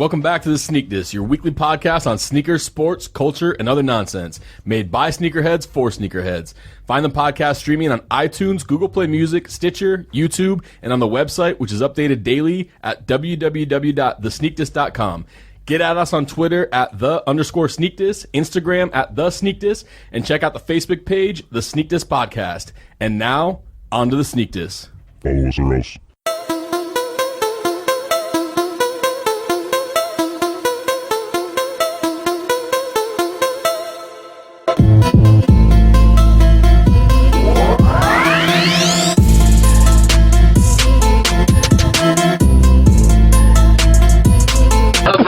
Welcome back to the Sneak This, your weekly podcast on sneakers, sports, culture, and other nonsense. Made by sneakerheads for sneakerheads. Find the podcast streaming on iTunes, Google Play Music, Stitcher, YouTube, and on the website, which is updated daily at www.thesneakdis.com. Get at us on Twitter at @the_sneakdis, Instagram at @thesneakdis, and check out the Facebook page, The Sneak This Podcast. And now, on to the Sneak This. Follow us or else.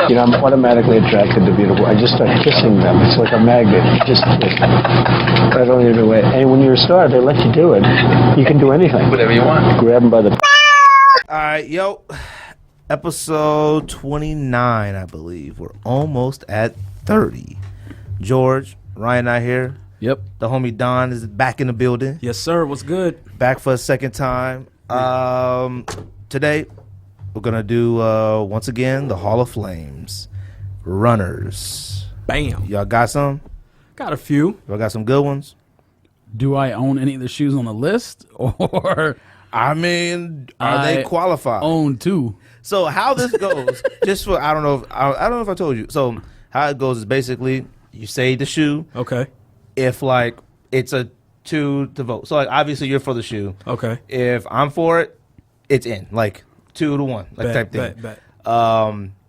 You know, I'm automatically attracted to beautiful. I just start kissing them. It's like a magnet. I don't even know. And when you're a star, they let you do it. You can do anything. Whatever you want. Grab them by the... All right, yo. Episode 29, I believe. We're almost at 30. George, Ryan out here. Yep. The homie Don is back in the building. Yes, sir. What's good? Back for a second time. Today, we're going to do, once again, the Hall of Flames. Runners. Bam. Y'all got some? Got a few. Y'all got some good ones? Do I own any of the shoes on the list? Or I mean, are they qualified? Own two. So how this goes, just for I don't know if I told you. So how it goes is basically you say the shoe. Okay. If like it's a 2 to vote. So like obviously you're for the shoe. Okay. If I'm for it, it's in. Like 2 to 1. Like type thing. Bet.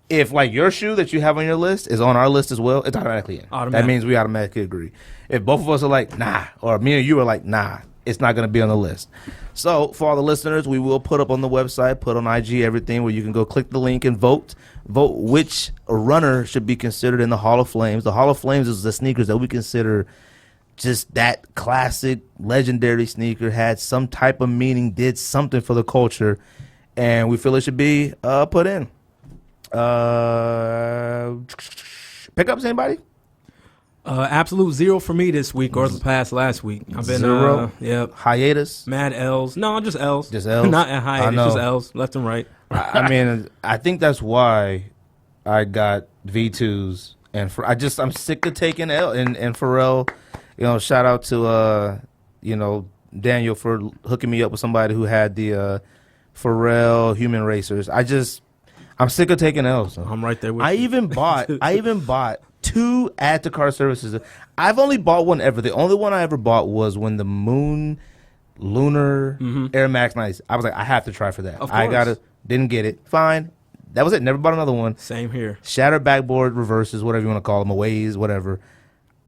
If like your shoe that you have on your list is on our list as well, it's automatically in. That means we automatically agree. If both of us are like, nah, or me and you are like, nah, it's not going to be on the list. So for all the listeners, we will put up on the website, put on IG, everything where you can go click the link and vote which runner should be considered in the Hall of Flames. The Hall of Flames is the sneakers that we consider just that classic, legendary sneaker, had some type of meaning, did something for the culture, and we feel it should be put in. Pickups, anybody? Absolute zero for me this week or the past last week. I've been zero. Yep. Hiatus. Mad L's. No, just L's. Just L's. Not a hiatus. I know. Just L's, left and right. I mean, I think that's why I got V2s, and I'm sick of taking L and Pharrell. You know, shout out to Daniel for hooking me up with somebody who had the Pharrell Human Racers. I'm sick of taking L's. So. I'm right there with you. I even bought 2 add to cart services. I've only bought one ever. The only one I ever bought was when the Lunar Air Max 90s. I was like, I have to try for that. Of course. Didn't get it. Fine. That was it. Never bought another one. Same here. Shattered backboard reverses, whatever you want to call them, aways, whatever.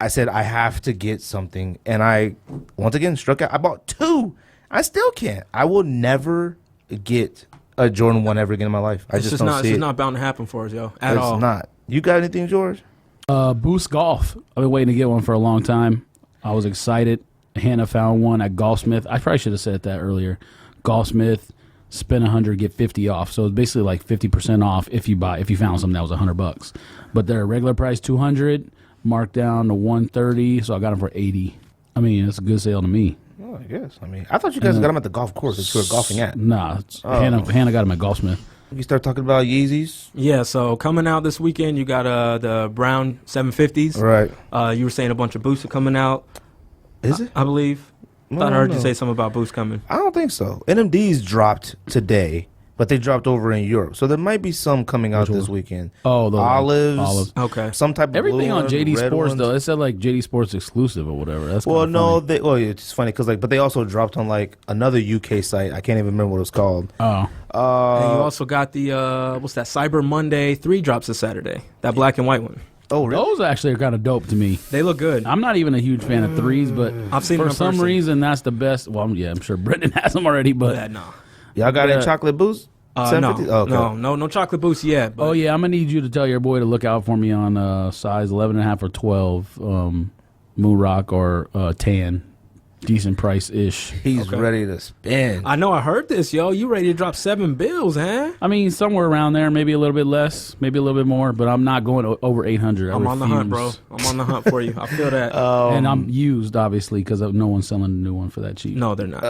I said, I have to get something. And I, once again, struck out. I bought 2. I still can't. I will never get a Jordan 1 ever again in my life. I just don't see it. It's just not bound to happen for us, yo. At all. It's not. You got anything, George? Boost Golf. I've been waiting to get one for a long time. I was excited. Hannah found one at Golfsmith. I probably should have said that earlier. Golfsmith, spend 100, get 50 off. So it's basically like 50% off if you found something that was $100. But their regular price 200, marked down to 130. So I got them for 80. I mean, it's a good sale to me. Oh, I guess. I mean, I thought you guys got them at the golf course that you were golfing at. Nah, Hannah got them at Golfsmith. You start talking about Yeezys? Yeah, so coming out this weekend, you got the brown 750s. Right. You were saying a bunch of boosts are coming out. Is it? I believe. Thought I heard you say something about boosts coming. I don't think so. NMDs dropped today, but they dropped over in Europe. So there might be some coming out this weekend. Oh, the olives. Okay. Some type of everything blue on JD red Sports ones. though. It said like JD Sports exclusive or whatever. That's well, no, funny. it's funny because but they also dropped on like another UK site. I can't even remember what it was called. Oh. And you also got the what's that? Cyber Monday 3 drops this Saturday. That black and white one. Oh, really? Those actually are kind of dope to me. They look good. I'm not even a huge fan of 3s, but I've seen for some reason that's the best. Well, I'm sure Brendan has them already, but no. Y'all got any chocolate boost? No, okay. no chocolate boost yet. But. Oh yeah, I'm gonna need you to tell your boy to look out for me on size 11.5 or 12, Moon Rock or tan, decent price ish. He's ready to spend. I know. I heard this, yo. You ready to drop 7 bills, huh? I mean, somewhere around there, maybe a little bit less, maybe a little bit more, but I'm not going over 800. I'm on the hunt, bro. I'm on the hunt for you. I feel that. And I'm used, obviously, because no one's selling a new one for that cheap. No, they're not.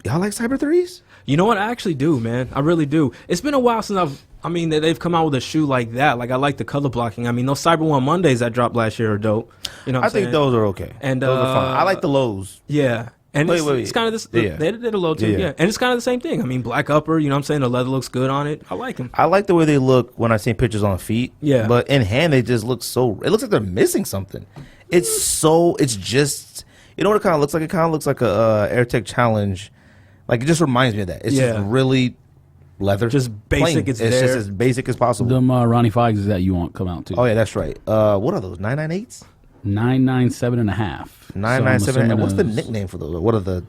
Y'all like Cyber 3s? You know what? I actually do, man. I really do. It's been a while since I mean, they've come out with a shoe like that. Like, I like the color blocking. I mean, those Cyber One Mondays that dropped last year are dope. You know what I'm saying? think those are okay. And those are fine. I like the lows. Yeah. And it's kind of this. Yeah. They did a low too. Yeah. And it's kind of the same thing. I mean, black upper. You know what I'm saying? The leather looks good on it. I like them. I like the way they look when I see pictures on feet. Yeah. But in hand, they just look so. It looks like they're missing something. It's just. You know what it kind of looks like? It kind of looks like a AirTech Challenge. Like, it just reminds me of that. It's just really leather. Just basic. It's there. just as basic as possible. Them Ronnie Fives that you want come out too. Oh yeah, that's right. What are those? 998s? 997.5. 997. What's the nickname for those? What are the?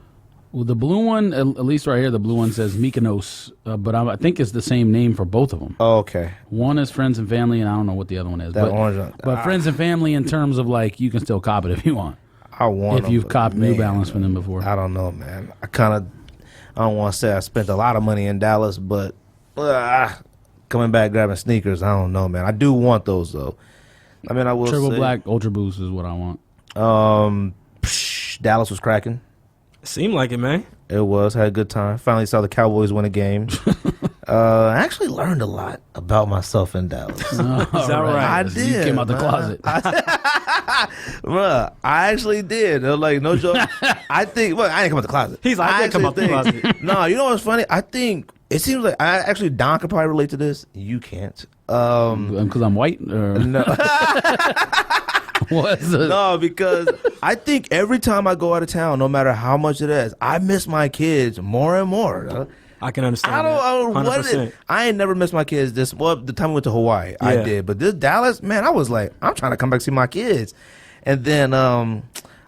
Well, the blue one, at least right here, the blue one says Mykonos, but I think it's the same name for both of them. Oh, okay. One is Friends and Family, and I don't know what the other one is. That orange one. But Friends and Family, in terms of like, you can still cop it if you want. I want. If you've copped New Balance from them before. I don't know, man. I don't want to say I spent a lot of money in Dallas, but coming back grabbing sneakers, I don't know, man. I do want those though. I mean, I will Triple say, Black Ultra Boost is what I want. Dallas was cracking. Seemed like it, man. It was. Had a good time. Finally saw the Cowboys win a game. I actually learned a lot about myself in Dallas. Is that right? I You did. came out the closet. Bruh, I actually did. Like, no joke. I think, well, I didn't come out the closet. He's like, I didn't come out the closet. No, you know what's funny? I think it seems like Don could probably relate to this. You can't. Because I'm white? Or? No. What's it? No, because I think every time I go out of town, no matter how much it is, I miss my kids more and more. I can understand. I don't know what 100%. I ain't never missed my kids. The time we went to Hawaii, I did. But this Dallas, man, I was like, I'm trying to come back and see my kids. And then I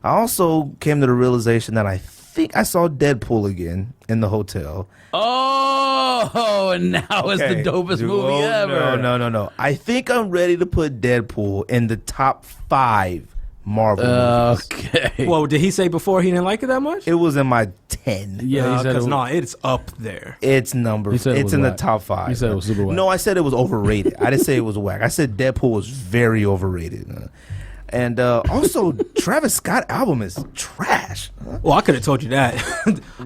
also came to the realization that I think I saw Deadpool again in the hotel. Oh, and now it's the dopest movie ever. No. I think I'm ready to put Deadpool in the top 5 Marvel movies. Okay. Well, did he say before he didn't like it that much? It was in my 10. Yeah, he said Because it's up there. It's number. He said it It's was in the whack. top 5. He said it was super whack. No, I said it was overrated. I didn't say it was whack. I said Deadpool was very overrated. And also, Travis Scott album is trash. Well, I could have told you that.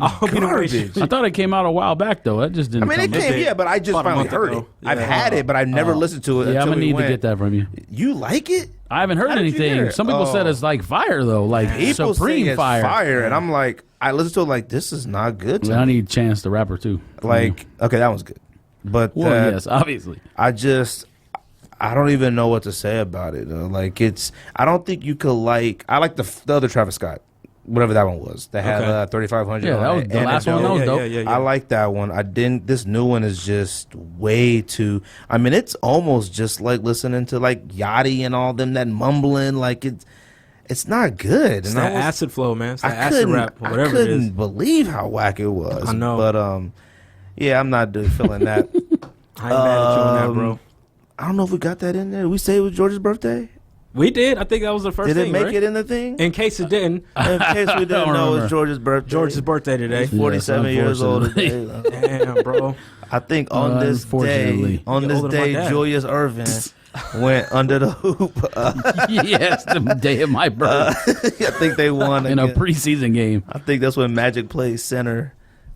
I hope you don't Garbage. I thought it came out a while back, though. That just I didn't mean, it come came, did. yeah, but I just About a finally month heard ago. it. I've Yeah. had it, but I've never listened to it. Yeah, I'm until going to we need to went. get that from you. You like it? I haven't heard How did you anything. hear it? Some people said Oh. it's like fire, though. Like People supreme say it's fire. and I'm like, I listened to it like, this is not good to I me. need Chance the Rapper, too. Like, okay, that one's good. But Well, yes, obviously. I don't even know what to say about it. Like, I don't think you could I like the other Travis Scott, whatever that one was. That had 3,500. Yeah, that was the last one. That was dope. Yeah. I like that one. I didn't. This new one is just way too. I mean, it's almost just like listening to like Yachty and all them that mumbling. Like it's not good. It's And that I was- acid flow, man. It's that I acid couldn't. rap, I whatever it couldn't is. believe how whack it was. I know. But yeah, I'm not feeling that. I ain't mad at you on that, bro. I don't know if we got that in there. Did we say it was George's birthday? We did. I think that was the first Did thing, it make right? it in the thing? In case it didn't, In case we didn't know, remember. it's George's birthday. George's birthday today. He's 47 Yes, years old unfortunately. today. Damn, bro. I think on this Unfortunately. day, on You're this older than my day, dad. Julius Irvin went under the hoop. Yes, the day of my birth. I think they won In a again. preseason game. I think that's when Magic played center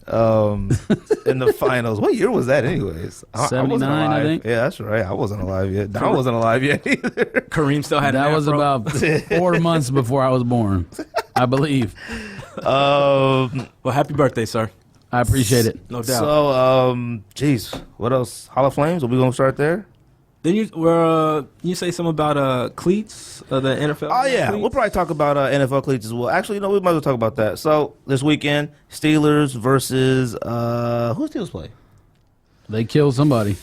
in the finals. What year was that, anyways? I wasn't 79, I alive. think. Yeah, that's right. I wasn't alive yet. Don wasn't alive yet either. Kareem still had That an was afro. about 4 months before I was born, I believe. Well, happy birthday, sir. I appreciate it. No doubt. So, geez, what else? Hall of Flames? Are we gonna start there? Then you say something about cleats, the NFL. Oh yeah, cleats? we'll probably talk about NFL cleats as well. Actually, we might as well talk about that. So this weekend, Steelers versus who Steelers play? They killed somebody.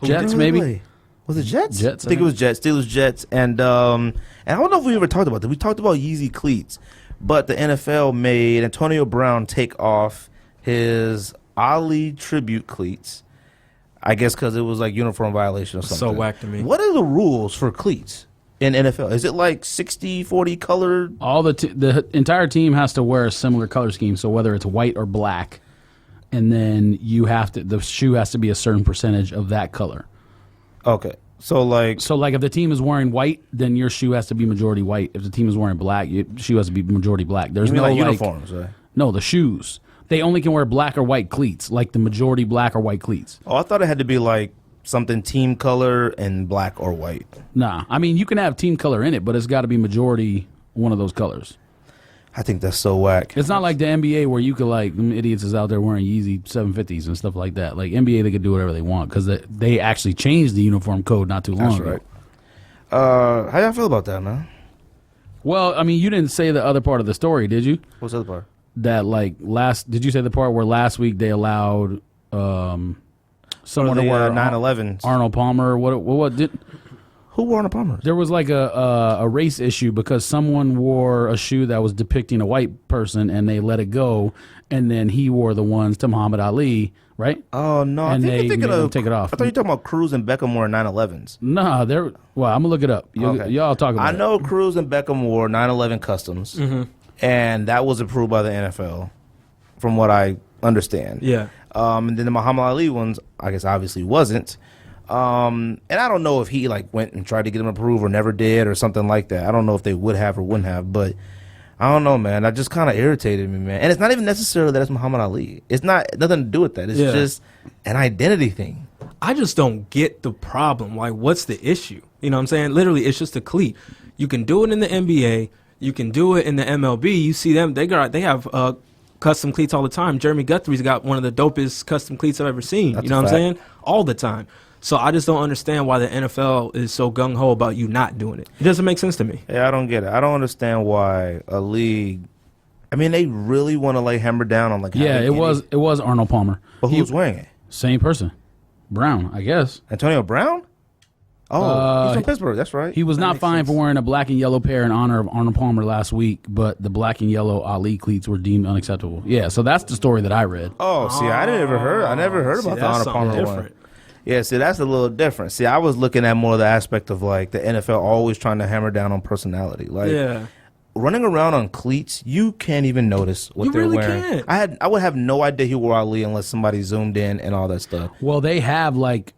Jets, Who maybe? play? Was it Jets? Jets, I think it was Jets. Steelers, Jets, and I don't know if we ever talked about this. We talked about Yeezy cleats, but the NFL made Antonio Brown take off his Ali tribute cleats. I guess because it was like uniform violation or something. So whack to me. What are the rules for cleats in NFL? Is it like 60-40 colored? All the entire team has to wear a similar color scheme. So whether it's white or black, and then the shoe has to be a certain percentage of that color. Okay. So like if the team is wearing white, then your shoe has to be majority white. If the team is wearing black, your shoe has to be majority black. There's you mean no like uniforms, right? No, the shoes. They only can wear black or white cleats, like the majority black or white cleats. Oh, I thought it had to be like something team color and black or white. Nah, I mean you can have team color in it, but it's got to be majority one of those colors. I think that's so whack. It's not like the NBA where you could like them idiots is out there wearing Yeezy 750s and stuff like that. Like NBA, they could do whatever they want because they actually changed the uniform code not too long ago. Right. How y'all feel about that, man? Well, I mean, you didn't say the other part of the story, did you? What's the other part? That like did you say the part where last week they allowed someone to wear 911s? Arnold Palmer? What did? Who wore Arnold Palmer? There was like a race issue because someone wore a shoe that was depicting a white person and they let it go, and then he wore the ones to Muhammad Ali, right? Oh no, and I think they you're thinking made him of take it off. I thought you were talking about Cruz and Beckham wore 911s. Nah, well, I'm gonna look it up. Y'all talk about it. I know Cruz and Beckham wore 911 customs, and that was approved by the NFL, from what I understand. Yeah. And then the Muhammad Ali ones, I guess, obviously wasn't. And I don't know if he like went and tried to get them approved or never did or something like that. I don't know if they would have or wouldn't have, but I don't know, man. That just kind of irritated me, man. And it's not even necessarily that it's Muhammad Ali. It's nothing to do with that. It's just an identity thing. I just don't get the problem. Like, what's the issue? You know what I'm saying? Literally, it's just a cleat. You can do it in the NBA. You can do it in the MLB. You see them. They have custom cleats all the time. Jeremy Guthrie's got one of the dopest custom cleats I've ever seen. That's you know what a I'm fact. saying? All the time. So I just don't understand why the NFL is so gung-ho about you not doing it. It doesn't make sense to me. Yeah, I don't get it. I don't understand why a league. I mean, they really want to lay hammer down on like. Yeah, it was Arnold Palmer. But who's wearing it? Same person, Brown, I guess. Antonio Brown. Oh, he's from Pittsburgh. That's right. He was not fined for wearing a black and yellow pair in honor of Arnold Palmer last week, but the black and yellow Ali cleats were deemed unacceptable. Yeah, so that's the story that I read. Oh, see, I never heard about the Arnold Palmer one. Yeah, see, that's a little different. See, I was looking at more of the aspect of like the NFL always trying to hammer down on personality. Like, running around on cleats, you can't even notice what they're wearing. Can't. I would have no idea he wore Ali unless somebody zoomed in and all that stuff. Well, they have like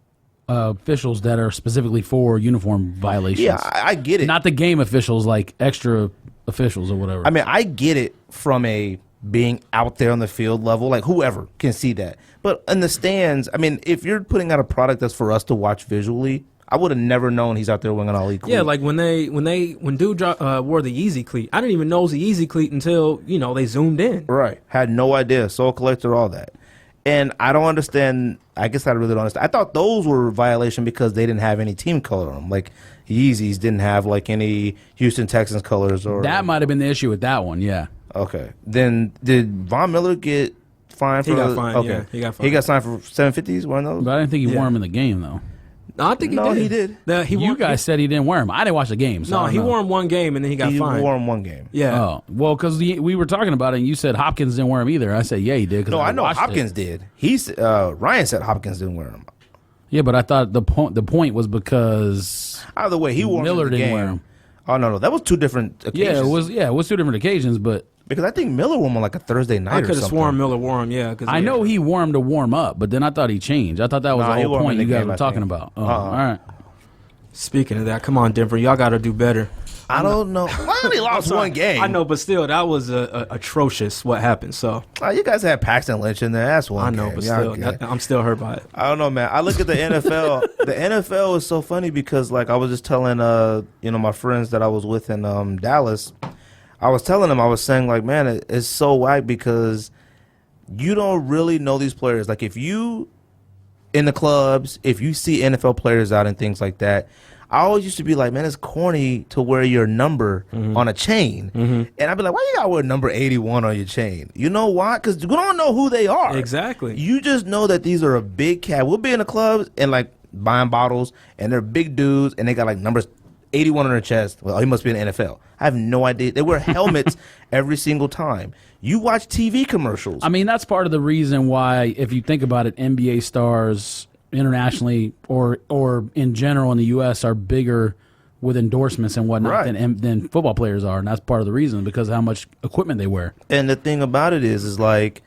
officials that are specifically for uniform violations. Yeah, I get it. Not the game officials, like extra officials or whatever. I mean, I get it from a being out there on the field level, like whoever can see that. But in the stands, I mean, if you're putting out a product that's for us to watch visually, I would have never known he's out there wearing an Ali cleat. Yeah, like when dude wore the Yeezy cleat, I didn't even know it was a Yeezy cleat until they zoomed in. Right, had no idea. Soul collector, all that, and I don't understand. I guess I really don't understand. I thought those were a violation because they didn't have any team color on them. Like Yeezys didn't have like any Houston Texans colors, or that might have been the issue with that one. Yeah. Okay. Then did Von Miller get fined? He got fined. Okay. Yeah, he got fined. He got signed for 750s. One of those. But I didn't think he wore them in the game though. No, I think he did. No, he did. You guys said he didn't wear them. I didn't watch the game. So No, he wore them one game and then he got fined. He wore them one game. Yeah. Oh, well, because we were talking about it, and you said Hopkins didn't wear them either. I said, yeah, he did. No, I know Hopkins did. Ryan said Hopkins didn't wear them. Yeah, but I thought the point was because either way, he wore Miller them in the didn't game. wear them. Oh no, that was two different occasions. Yeah, it was two different occasions, but because I think Miller wore them on like a Thursday night. I could have sworn Miller wore them. Yeah, I know he wore them to warm up, but then I thought he changed. I thought that was the whole point you guys were talking about. Oh, all right. Speaking of that, come on, Denver, y'all got to do better. I don't know. Why only lost one game? I know, but still, that was atrocious what happened. So you guys had Paxton Lynch in there. That's one. I know, game. but still, I'm still hurt by it. I don't know, man. I look at the NFL. The NFL is so funny because, like, I was just telling, my friends that I was with in Dallas. I was telling them, I was saying, like, man, it's so whack because you don't really know these players. Like, if you in the clubs, if you see NFL players out and things like that. I always used to be like, man, it's corny to wear your number on a chain. And I'd be like, why you got to wear number 81 on your chain? You know why? Because we don't know who they are. Exactly. You just know that these are a big cat. We'll be in the clubs and like buying bottles, and they're big dudes, and they got like numbers 81 on their chest. Well, he must be in the NFL. I have no idea. They wear helmets every single time. You watch TV commercials. I mean, that's part of the reason why, if you think about it, NBA stars internationally or in general in the U.S. are bigger with endorsements and whatnot than football players are, and that's part of the reason because of how much equipment they wear. And the thing about it is like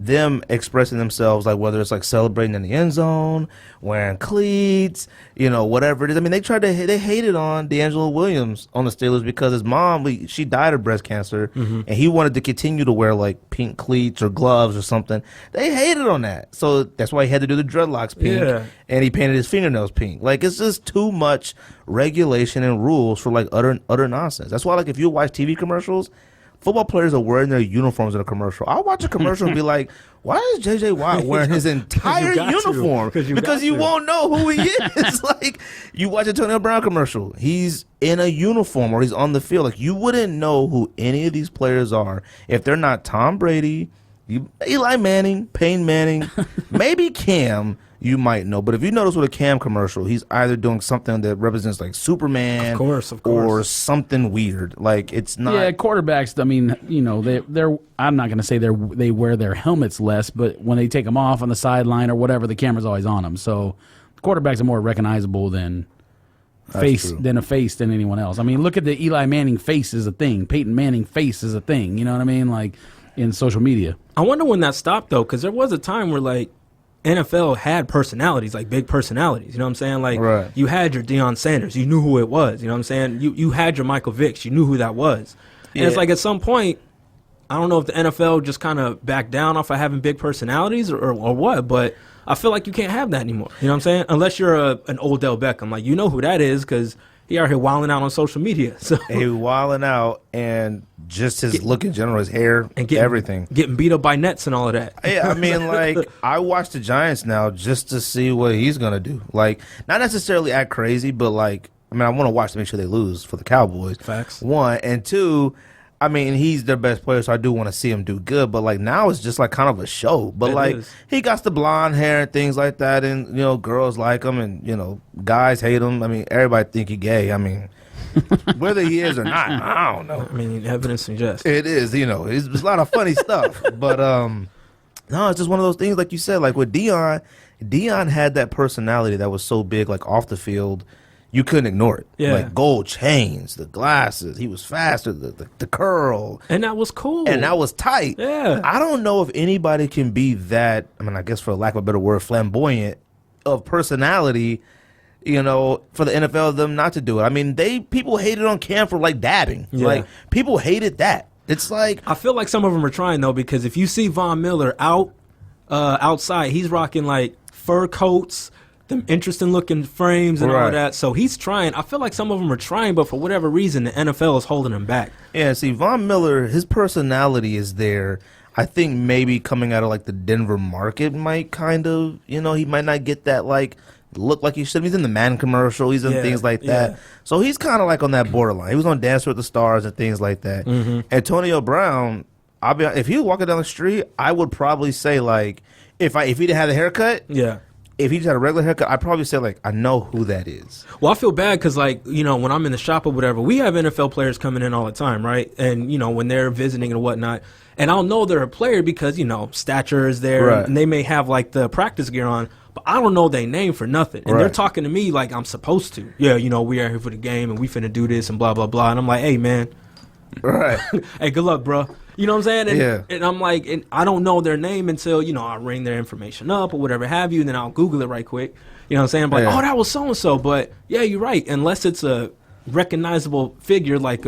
them expressing themselves, like whether it's like celebrating in the end zone, wearing cleats, whatever it is. I mean, they hated on D'Angelo Williams on the Steelers because his mom, she died of breast cancer, and he wanted to continue to wear like pink cleats or gloves or something. They hated on that, so that's why he had to do the dreadlocks pink, and he painted his fingernails pink. Like, it's just too much regulation and rules for like utter nonsense. That's why, like, if you watch TV commercials, football players are wearing their uniforms in a commercial. I'll watch a commercial and be like, why is J.J. Watt wearing his entire uniform? Because you won't know who he is. Like, you watch a Antonio Brown commercial. He's in a uniform or he's on the field. Like, you wouldn't know who any of these players are if they're not Tom Brady, Eli Manning, Peyton Manning, maybe Cam. You might know, but if you notice with a Cam commercial, he's either doing something that represents like Superman, of course, or something weird. Like, it's not. Yeah, quarterbacks. I mean, they're. I'm not going to say they wear their helmets less, but when they take them off on the sideline or whatever, the camera's always on them. So, quarterbacks are more recognizable than a face than anyone else. I mean, look at the Eli Manning face is a thing. Peyton Manning face is a thing. You know what I mean? Like, in social media. I wonder when that stopped though, because there was a time where like NFL had personalities, like big personalities. You know what I'm saying? Like, you had your Deion Sanders. You knew who it was. You know what I'm saying? You had your Michael Vicks. You knew who that was. And it's like at some point, I don't know if the NFL just kind of backed down off of having big personalities or what, but I feel like you can't have that anymore. You know what I'm saying? Unless you're an Odell Beckham. Like, you know who that is because he out here wilding out on social media. So he wilding out, and just his look in general, his hair, and everything. Getting beat up by nets and all of that. Yeah, I mean, like, I watch the Giants now just to see what he's going to do. Like, not necessarily act crazy, but, like, I mean, I want to watch to make sure they lose for the Cowboys. Facts. One. And two, I mean, he's their best player, so I do want to see him do good. But, like, now it's just, like, kind of a show. But, he got the blonde hair and things like that, and, girls like him, and, guys hate him. I mean, everybody think he gay. I mean, whether he is or not, I don't know. I mean, evidence suggests. It is, it's a lot of funny stuff. But, no, it's just one of those things, like you said, like with Deion had that personality that was so big, like, off the field. You couldn't ignore it. Yeah. Like, gold chains, the glasses, he was faster, the curl. And that was cool. And that was tight. Yeah. I don't know if anybody can be that, I mean, I guess for lack of a better word, flamboyant of personality, for the NFL, them not to do it. I mean, people hated on Cam for, like, dabbing. Yeah. Like, people hated that. It's like, I feel like some of them are trying, though, because if you see Von Miller outside, he's rocking, like, fur coats, them interesting looking frames and all of that. So he's trying. I feel like some of them are trying, but for whatever reason, the NFL is holding him back. Yeah, see, Von Miller, his personality is there. I think maybe coming out of, like, the Denver market might kind of, he might not get that, like, look like he should. He's in the Madden commercial. He's in things like that. Yeah. So he's kind of like on that borderline. He was on Dancer with the Stars and things like that. Antonio Brown, if he was walking down the street, I would probably say, like, if he didn't have a haircut, if he just had a regular haircut, I'd probably say, like, I know who that is. Well, I feel bad because, like, when I'm in the shop or whatever, we have NFL players coming in all the time, right? And, when they're visiting and whatnot, and I'll know they're a player because, stature is there, and they may have, like, the practice gear on, but I don't know their name for nothing. And they're talking to me like I'm supposed to. Yeah, we are here for the game, and we finna do this and blah, blah, blah. And I'm like, hey, man. Hey, good luck, bro. You know what I'm saying? And I'm like, and I don't know their name until, I ring their information up or whatever have you, and then I'll Google it right quick. You know what I'm saying? I'm like, oh, that was so-and-so. But, yeah, you're right. Unless it's a recognizable figure like,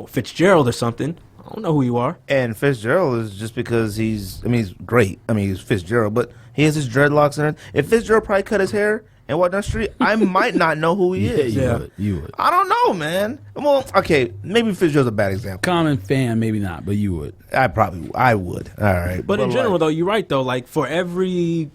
Fitzgerald or something, I don't know who you are. And Fitzgerald is just because he's great. I mean, he's Fitzgerald, but he has his dreadlocks in it. If Fitzgerald probably cut his hair and walked down the street, I might not know who he is. You would. I don't know, man. Well, okay, maybe Fitzgerald's a bad example. Common fan, maybe not, but you would. I would. All right. But in general, though, you're right, though. Like, for every,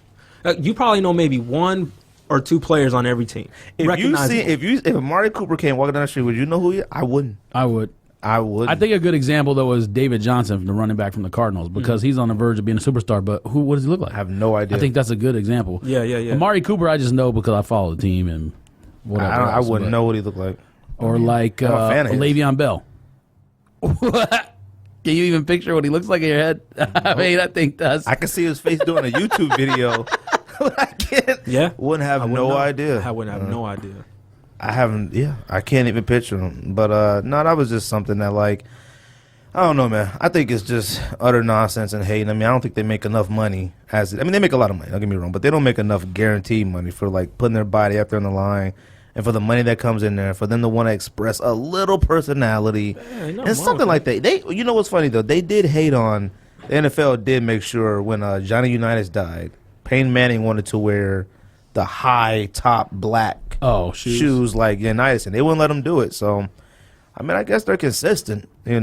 you probably know maybe one or two players on every team. If Amari Cooper came walking down the street, would you know who he is? I wouldn't. I would. I think a good example, though, is David Johnson, the running back from the Cardinals, because he's on the verge of being a superstar. But what does he look like? I have no idea. I think that's a good example. Yeah. Amari Cooper, I just know because I follow the team and whatever. I wouldn't know what he looked like. Or like Le'Veon Bell. Can you even picture what he looks like in your head? I mean, I think that's... I can see his face doing a YouTube video. I can't. Yeah. Wouldn't have no idea. I wouldn't have no idea. I haven't, I can't even picture him. But, no, that was just something that, like, I don't know, man. I think it's just utter nonsense and hate. I mean, I don't think they make enough money. They make a lot of money. Don't get me wrong, but they don't make enough guaranteed money for like putting their body out there on the line, and for the money that comes in there, for them to want to express a little personality and something like that. You know what's funny though? They did hate on the NFL. Did make sure when Johnny Unitas died, Peyton Manning wanted to wear the high top black shoes like Unitas, and they wouldn't let him do it. So. I mean, I guess they're consistent, or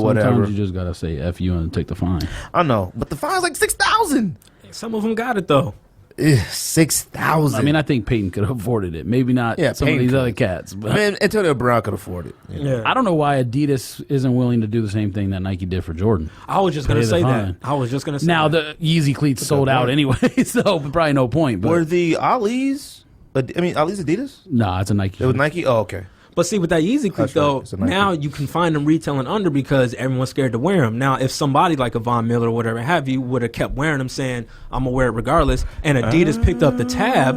whatever. Sometimes you just gotta say "F you" and take the fine. I know, but the fine's like $6,000. Some of them got it though. $6,000. I mean, I think Peyton could have afforded it. Maybe not some of these other cats. But man, Antonio Brown could afford it. Yeah. I don't know why Adidas isn't willing to do the same thing that Nike did for Jordan. I was just gonna say that. Now the Yeezy cleats sold out anyway, so probably no point. But were the Ali's? Ali's Adidas? Nah, it's a Nike. It was Nike. Oh, okay. But see, with that Yeezy cleat, though, now you can find them retailing under because everyone's scared to wear them. Now, if somebody like a Von Miller or whatever have you would have kept wearing them saying, I'm going to wear it regardless, and Adidas picked up the tab,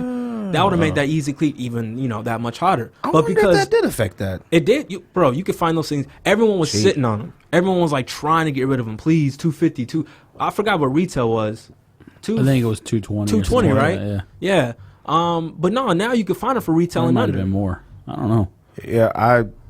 that would have made that Yeezy cleat even, that much hotter. I wonder if that did affect that. It did. You could find those things. Everyone was sitting on them. Everyone was like trying to get rid of them. Please, 250, I forgot what retail was. I think it was 220. 220, right? Yeah. But no, now you can find them for retailing under. It might have been more. I don't know. Yeah,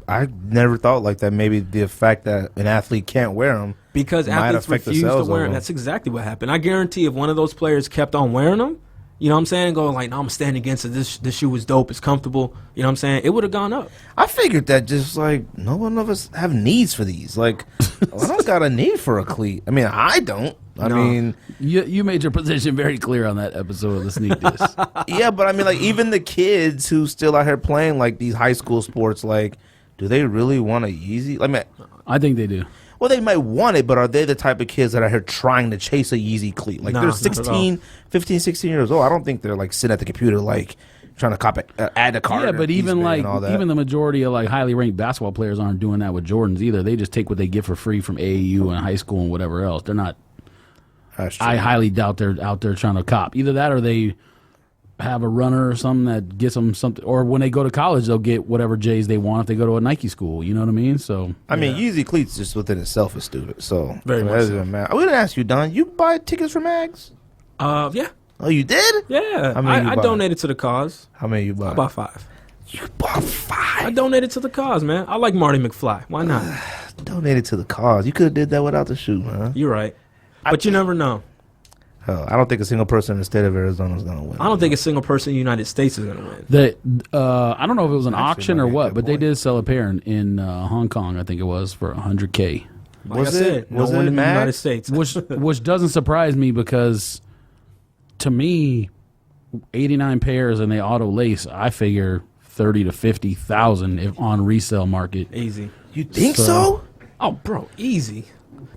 I never thought like that. Maybe the fact that an athlete can't wear them because athletes refuse to wear them. That's exactly what happened. I guarantee if one of those players kept on wearing them, you know what I'm saying, going like, no, I'm standing against it. This shoe is dope. It's comfortable. You know what I'm saying? It would have gone up. I figured that just like no one of us have needs for these. Like, I don't got a need for a cleat. I mean, I don't. I mean, you made your position very clear on that episode of the Sneak Diss. Yeah, but I mean, like even the kids who still out here playing like these high school sports, like, do they really want a Yeezy? I mean, I think they do. Well, they might want it, but are they the type of kids that are here trying to chase a Yeezy cleat? Like they're 16, 15, 16 years old. I don't think they're like sitting at the computer like trying to copy, add a card. Yeah, but even the majority of like highly ranked basketball players aren't doing that with Jordans either. They just take what they get for free from AAU and high school and whatever else. They're not. I highly doubt they're out there trying to cop. Either that or they have a runner or something that gets them something. Or when they go to college, they'll get whatever J's they want if they go to a Nike school. You know what I mean? So I mean, Yeezy cleats just within itself is stupid. So very much. So. I didn't ask you, Don. You buy tickets for mags? Yeah. Oh, you did? Yeah. I donated to the cause. How many you bought? I bought 5. You bought 5? I donated to the cause, man. I like Marty McFly. Why not? Donated to the cause. You could have did that without the shoe, man. You're right. But you never know. I don't think a single person in the state of Arizona is going to win. I don't think a single person in the United States is going to win. I don't know if it was an auction or what, but they did sell a pair in Hong Kong, I think it was, for $100K. Like I said, no one in the United States. Which doesn't surprise me because, to me, 89 pairs and they auto lace, I figure 30 to 50,000 if on resale market. Easy. You think so? Oh, bro, easy.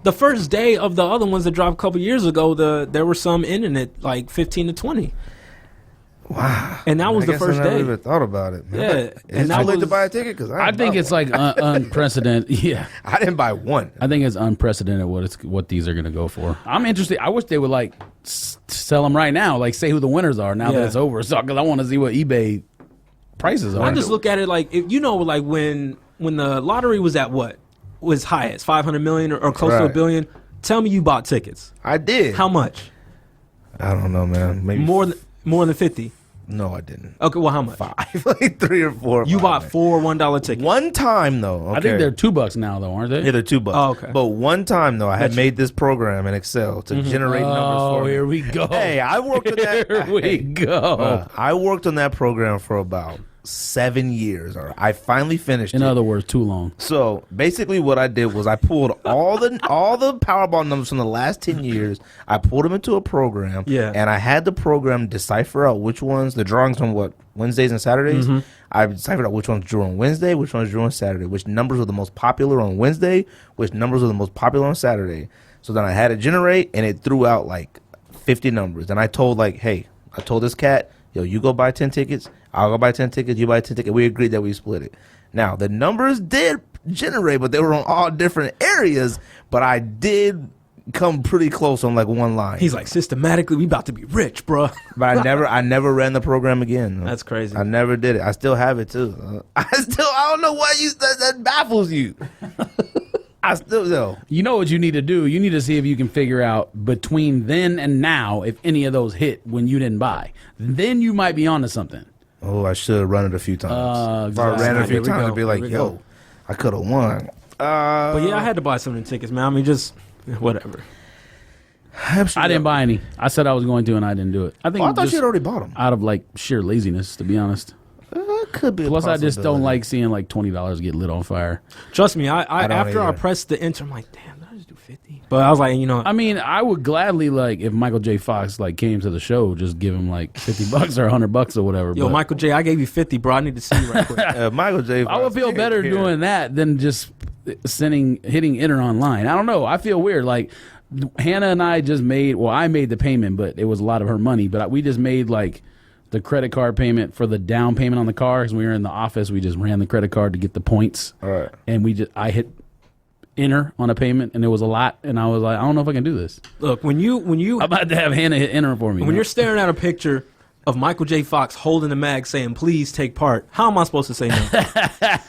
The first day of the other ones that dropped a couple years ago, there were some in it like 15 to 20. Wow. And that was the first day. I never even thought about it, man. Yeah. And too late to buy a ticket? Because I think it's like unprecedented. Yeah. I didn't buy one. I think it's unprecedented what these are going to go for. I'm interested. I wish they would like sell them right now. Like say who the winners are now that it's over. So because I want to see what eBay prices are. I just look at it like, like when the lottery was at what? Was highest, 500 million or close to $1 billion. Tell me you bought tickets. I did. How much? I don't know, man. Maybe more than 50. No, I didn't. Okay, well, how much? 5, like 3 or 4. You bought 4 $1 tickets. One time though. Okay. I think they're $2 now though, aren't they? Yeah, they're $2. Oh, okay. But one time though, I had made this program in Excel to generate numbers for me. Here we go. Hey, I worked on that. Here we go. I worked on that program for about 7 years. Or I finally finished it. In other words, too long. So basically what I did was I pulled all the Powerball numbers from the last 10 years. I pulled them into a program. Yeah. And I had the program decipher out which ones, the drawings on what, Wednesdays and Saturdays. I deciphered out which ones drew on Wednesday, which ones drew on Saturday, which numbers were the most popular on Wednesday, which numbers were the most popular on Saturday. So then I had it generate and it threw out like 50 numbers. And I told this cat, yo, you go buy 10 tickets, I'll go buy 10 tickets, you buy 10 tickets. We agreed that we split it. Now, the numbers did generate, but they were on all different areas, but I did come pretty close on like one line. He's like, systematically, we about to be rich, bro. But I never ran the program again. That's crazy. I never did it. I still have it too. I don't know why that baffles you. I still know. You know what you need to do? You need to see if you can figure out between then and now if any of those hit when you didn't buy. Then you might be onto something. Oh, I should have run it a few times. If I ran it a few times, I'd be like, yo, I could have won. But yeah, I had to buy some of the tickets, man. I mean, just whatever. I didn't buy any. I said I was going to, and I didn't do it. I think I thought you had already bought them. Out of like sheer laziness, to be honest. Could be. Plus, I just don't like seeing like $20 get lit on fire. Trust me, I after I pressed the enter, I'm like, damn, did I just do 50? But I was like, I mean, I would gladly like if Michael J. Fox like came to the show, just give him like $50 or $100 or whatever. Yo, Michael J., I gave you 50, bro. I need to see you right quick. Michael J. Fox, I would feel better doing that than just hitting enter online. I don't know. I feel weird. Like Hannah and I just made. Well, I made the payment, but it was a lot of her money. But we just made like the credit card payment for the down payment on the car because we were in the office. We just ran the credit card to get the points. All right. And I hit enter on a payment, and it was a lot. And I was like, I don't know if I can do this. Look, when you I'm about to have Hannah hit enter for me. When you're staring at a picture of Michael J. Fox holding the mag saying, please take part, how am I supposed to say no?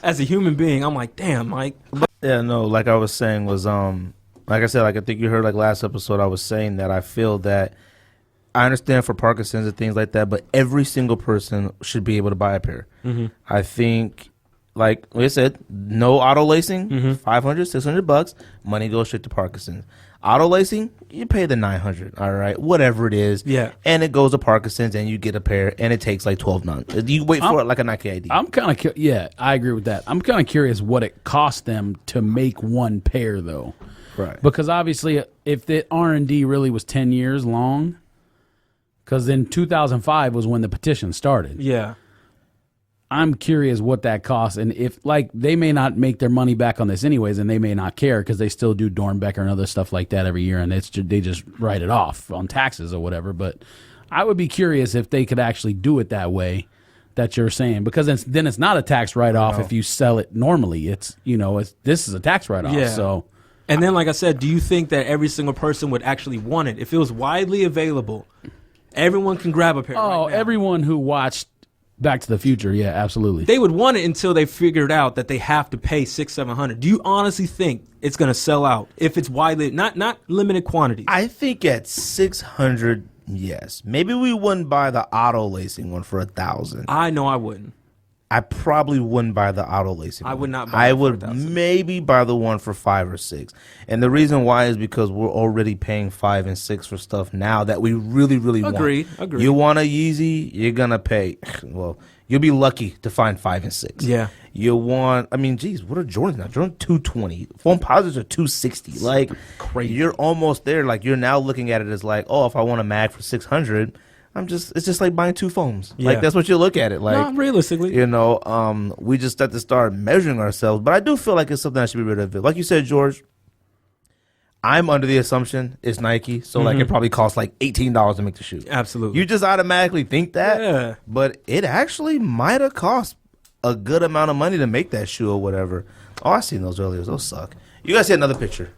As a human being, I'm like, damn, Mike. Yeah, no, like I was saying was, like I said, like I think you heard like last episode, I was saying that I feel that I understand for Parkinson's and things like that, but every single person should be able to buy a pair. Mm-hmm. I think, like I said, no auto lacing, $500, $600, money goes straight to Parkinson's. Auto lacing, you pay the $900, all right, whatever it is, yeah, and it goes to Parkinson's, and you get a pair, and it takes like 12 months. You wait for it like a Nike ID. I'm kind of yeah, I agree with that. I'm kind of curious what it cost them to make one pair, though, right? Because obviously, if the R&D really was 10 years long, because in 2005 was when the petition started. Yeah. I'm curious what that costs, and if like they may not make their money back on this anyways, and they may not care because they still do Dornbecker and other stuff like that every year, and they just write it off on taxes or whatever. But I would be curious if they could actually do it that way that you're saying, because then it's not a tax write off if you sell it normally. It's this is a tax write off. Yeah. So, and then like I said, do you think that every single person would actually want it if it was widely available? Everyone can grab a pair. Oh, right now. Everyone who watched Back to the Future, yeah, absolutely. They would want it until they figured out that they have to pay $600-700. Do you honestly think it's going to sell out if it's widely not limited quantities? I think at 600, yes. Maybe we wouldn't buy the auto lacing one for 1,000. I know I wouldn't. I probably wouldn't buy the auto lacing. I would not buy I it for would 1,000. maybe buy the one for 5 or 6. And the reason why is because we're already paying 5 and 6 for stuff now that we really, really want. Agreed. You want a Yeezy, you're going to pay. Well, you'll be lucky to find 5 and 6. Yeah. You want, I mean, geez, what are Jordans now? Jordan 220. Foam positives are 260. Like, crazy. You're almost there. Like, you're now looking at it as like, oh, if I want a mag for 600, it's just like buying 2 foams. Yeah. Like, that's what you look at it. Like, not realistically. We just have to start measuring ourselves. But I do feel like it's something that should be rid of. Like you said, George, I'm under the assumption it's Nike. So, like, it probably costs like $18 to make the shoe. Absolutely. You just automatically think that. Yeah. But it actually might have cost a good amount of money to make that shoe or whatever. Oh, I seen those earlier. Those suck. You guys see another picture.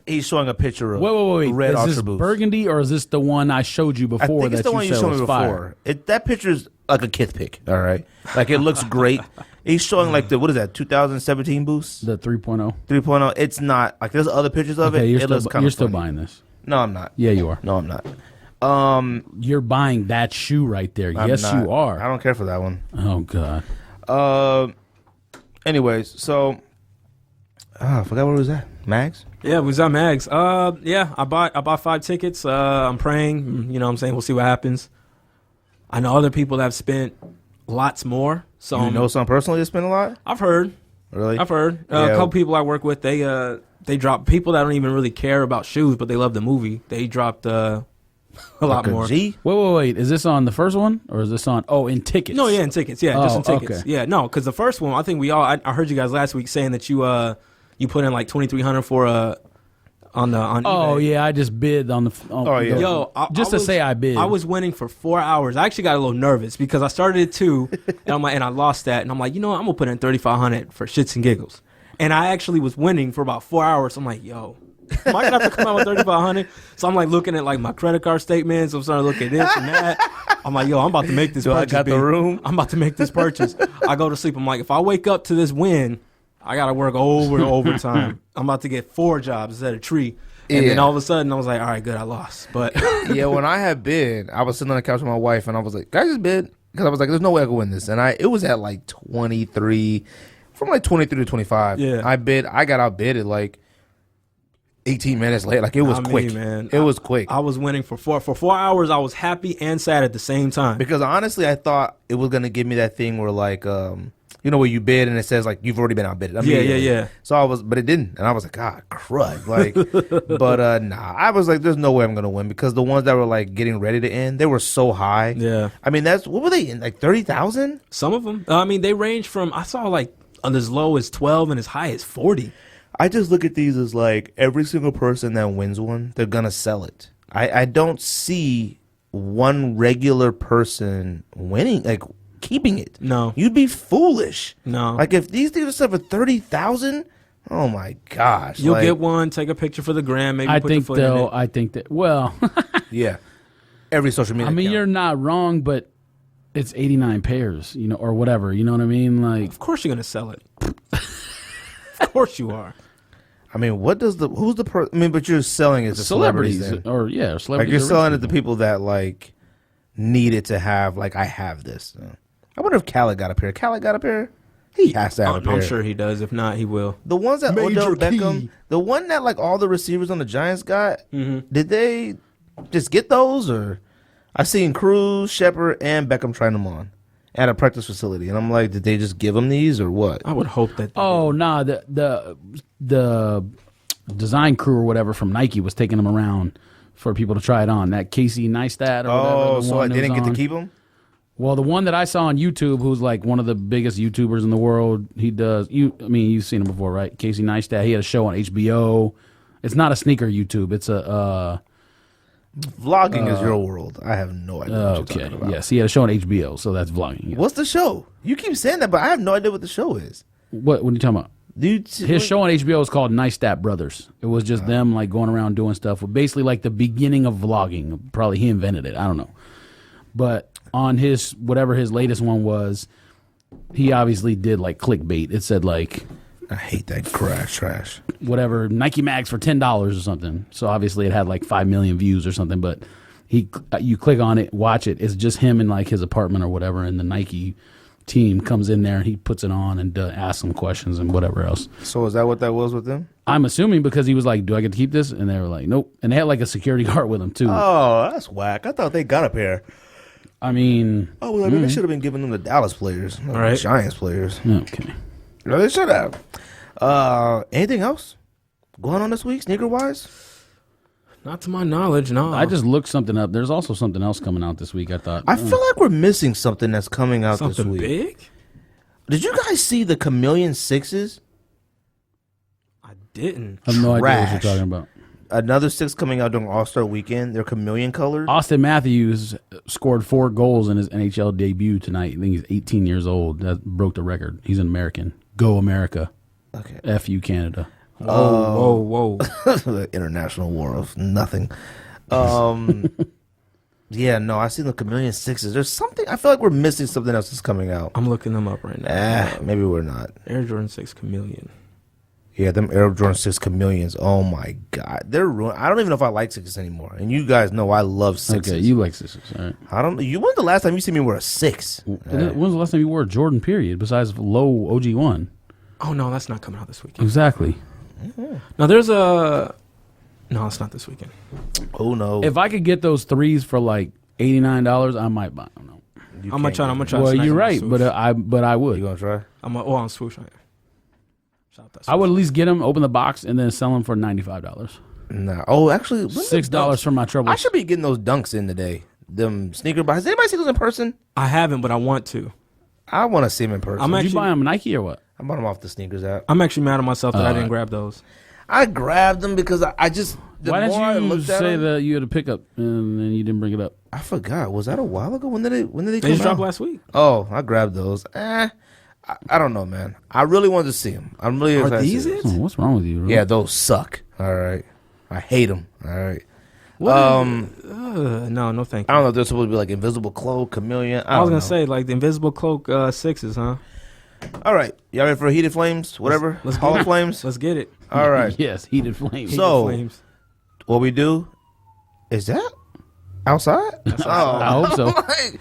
He's showing a picture of wait. red Is Ultra this Boost. burgundy or is this the one I showed you before? I think it's that the one you said showed was me fire? before. That picture's like a kid pic, all right? Like, it looks great. He's showing like what is that, 2017 Boost? The 3.0. 3.0. It's not, like, there's other pictures of it. You're still buying this. No, I'm not. Yeah, you are. No, I'm not. You're buying that shoe right there. I'm Yes, not. you are. I don't care for that one. Oh, God. Anyways, so I forgot what it was at. Mags? Yeah, we was on Mags. Yeah, I bought 5 tickets. I'm praying. You know what I'm saying? We'll see what happens. I know other people that have spent lots more. So You know some personally that spent a lot? I've heard. Really? I've heard. Yeah. A couple people I work with, they drop people that don't even really care about shoes, but they love the movie. They dropped a lot more. G? Wait. Is this on the first one or is this on? Oh, in tickets. No, yeah, in tickets. Yeah, just in tickets. Okay. Yeah, no, because the first one, I think I heard you guys last week saying that you put in like $2,300 for on Oh eBay. yeah, I just bid on the. Yeah. Yo, to say I bid. I was winning for 4 hours. I actually got a little nervous because I started at 2, and I lost that, and I'm like, you know what? I'm gonna put in $3,500 for shits and giggles, and I actually was winning for about 4 hours. I'm like, yo, am I gonna have to come out with $3,500? So I'm like looking at like my credit card statements. I'm starting to look at this and that. I'm like, yo, I'm about to make this purchase. I got the room? I'm about to make this purchase. I go to sleep. I'm like, if I wake up to this win, I got to work overtime. I'm about to get 4 jobs instead of 3. And then all of a sudden, I was like, all right, good, I lost. But yeah, when I had bid, I was sitting on the couch with my wife, and I was like, can I just bid? Because I was like, there's no way I could win this. And it was at like 23, from like 23 to 25. Yeah. I got outbid at like 18 minutes late. Like, it was quick. Man. It was quick. I was winning for 4 hours. I was happy and sad at the same time. Because honestly, I thought it was going to give me that thing where like, you know, where you bid and it says like you've already been outbidded. Yeah. So but it didn't, and I was like, God, crud. Like, but nah, I was like, there's no way I'm gonna win because the ones that were like getting ready to end, they were so high. Yeah, I mean, what were they in, like 30,000? Some of them. I mean, they range from I saw like as low as 12 and as high as 40. I just look at these as like every single person that wins one, they're gonna sell it. I don't see one regular person winning like. Keeping it. No. You'd be foolish. No. Like if these things are set for 30,000, oh my gosh. You'll get one, take a picture for the gram, maybe put your foot in it. I think that well yeah. Every social media. I mean, account. you're not wrong, but it's 89 pairs, you know, or whatever. You know what I mean? Like, of course you're gonna sell it. Of course you are. I mean, who's the person? I mean, but you're selling it to celebrities or celebrities. Like you're selling it to people that like need it to have. Like I have this. I wonder if Khaled got a pair. He has to have a pair. I'm sure he does. If not, he will. The ones that Odell Beckham, the one that like all the receivers on the Giants got, did they just get those? Or I've seen Cruz, Shepard, and Beckham trying them on at a practice facility, and I'm like, did they just give them these or what? I would hope that. Nah, the design crew or whatever from Nike was taking them around for people to try it on. That Casey Neistat or whatever. Oh, so I didn't get to keep them. Well, the one that I saw on YouTube, who's like one of the biggest YouTubers in the world, he does. You've seen him before, right? Casey Neistat. He had a show on HBO. It's not a sneaker YouTube. It's a vlogging is your world. I have no idea. What you're talking about. Yes, he had a show on HBO, so that's vlogging. Yes. What's the show? You keep saying that, but I have no idea what the show is. What are you talking about? His show on HBO is called Neistat Brothers. It was just them like going around doing stuff. Basically, like the beginning of vlogging. Probably he invented it. I don't know, but. On his whatever his latest one was, he obviously did like clickbait. It said like, I hate that trash. Whatever Nike Mags for $10 or something. So obviously it had like 5 million views or something. But you click on it, watch it. It's just him in like his apartment or whatever, and the Nike team comes in there and he puts it on and asks them questions and whatever else. So is that what that was with them? I'm assuming because he was like, "Do I get to keep this?" And they were like, "Nope." And they had like a security guard with them too. Oh, that's whack. I thought they got a pair. I mean, they should have been giving them the Dallas players, not the Giants players. Okay, no, they should have. Anything else going on this week, sneaker wise? Not to my knowledge, no. I just looked something up. There's also something else coming out this week. I thought. I feel like we're missing something that's coming out this week. Something big? Did you guys see the Chameleon 6s? I didn't. I have no idea what you're talking about. Another 6 coming out during All-Star Weekend. They're chameleon colored. Austin Matthews scored 4 goals in his NHL debut tonight. I think he's 18 years old. That broke the record. He's an American. Go America. Okay. F you, Canada. Whoa. The international war of nothing. Yeah, no, I seen the Chameleon 6s. There's something, I feel like we're missing something else that's coming out. I'm looking them up right now. Maybe we're not. Air Jordan 6 Chameleon. Yeah, them Air Jordan 6 Chameleons. Oh my God, they're ruined. I don't even know if I like 6s anymore. And you guys know I love 6s. Okay, you like 6s. All right. I don't. When's the last time you see me wear a 6? When's the last time you wore a Jordan? Period. Besides low OG1. Oh no, that's not coming out this weekend. Exactly. Now there's a. No, it's not this weekend. Oh no. If I could get those 3s for like $89, I might buy them. I'm gonna try. Well, you're right, but I would. You gonna try? I'm on Swoosh. I would at least get them, open the box, and then sell them for $95. Nah. Oh, actually, $6 for my trouble. I should be getting those dunks in today. Them sneaker buys. Has anybody seen those in person? I haven't, but I want to. I want to see them in person. Did you buy them Nike or what? I bought them off the sneakers app. I'm actually mad at myself that I didn't grab those. I grabbed them because I just. Why didn't you say that you had a pickup and then you didn't bring it up? I forgot. Was that a while ago? When did they come They just out? dropped last week. Oh, I grabbed those. I don't know, man. I really wanted to see them. I'm really excited. Are these it? Oh, what's wrong with you, bro? Yeah, those suck. All right. I hate them. All right. No, thank you. I don't know if they're supposed to be like Invisible Cloak, Chameleon. I was going to say, like the Invisible Cloak 6s, huh? All right, y'all ready for Heated Flames? Whatever. Let's Hall get of it. Flames. Let's get it. All right. Yes, heated flames. So- Flames. What we do is that outside. I hope so.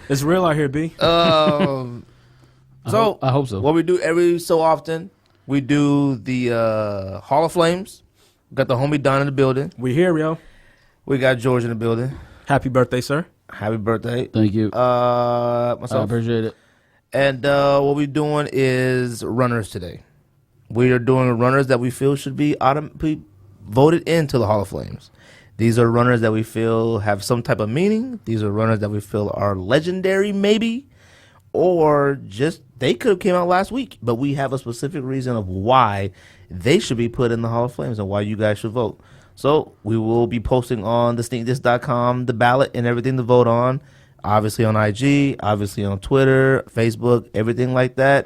It's real out here, B. So I hope so. What we do every so often, we do the Hall of Flames. Got the homie Don in the building. We here, yo. We got George in the building. Happy birthday, sir. Happy birthday. Thank you. I Myself. appreciate it. And what we're doing is runners today. We are doing runners that we feel should be voted into the Hall of Flames. These are runners that we feel have some type of meaning. These are runners that we feel are legendary, maybe, or just they could have came out last week, but we have a specific reason of why they should be put in the Hall of Flames and why you guys should vote. So we will be posting on thesneakthis.com the ballot and everything to vote on. Obviously on IG, obviously on Twitter, Facebook, everything like that.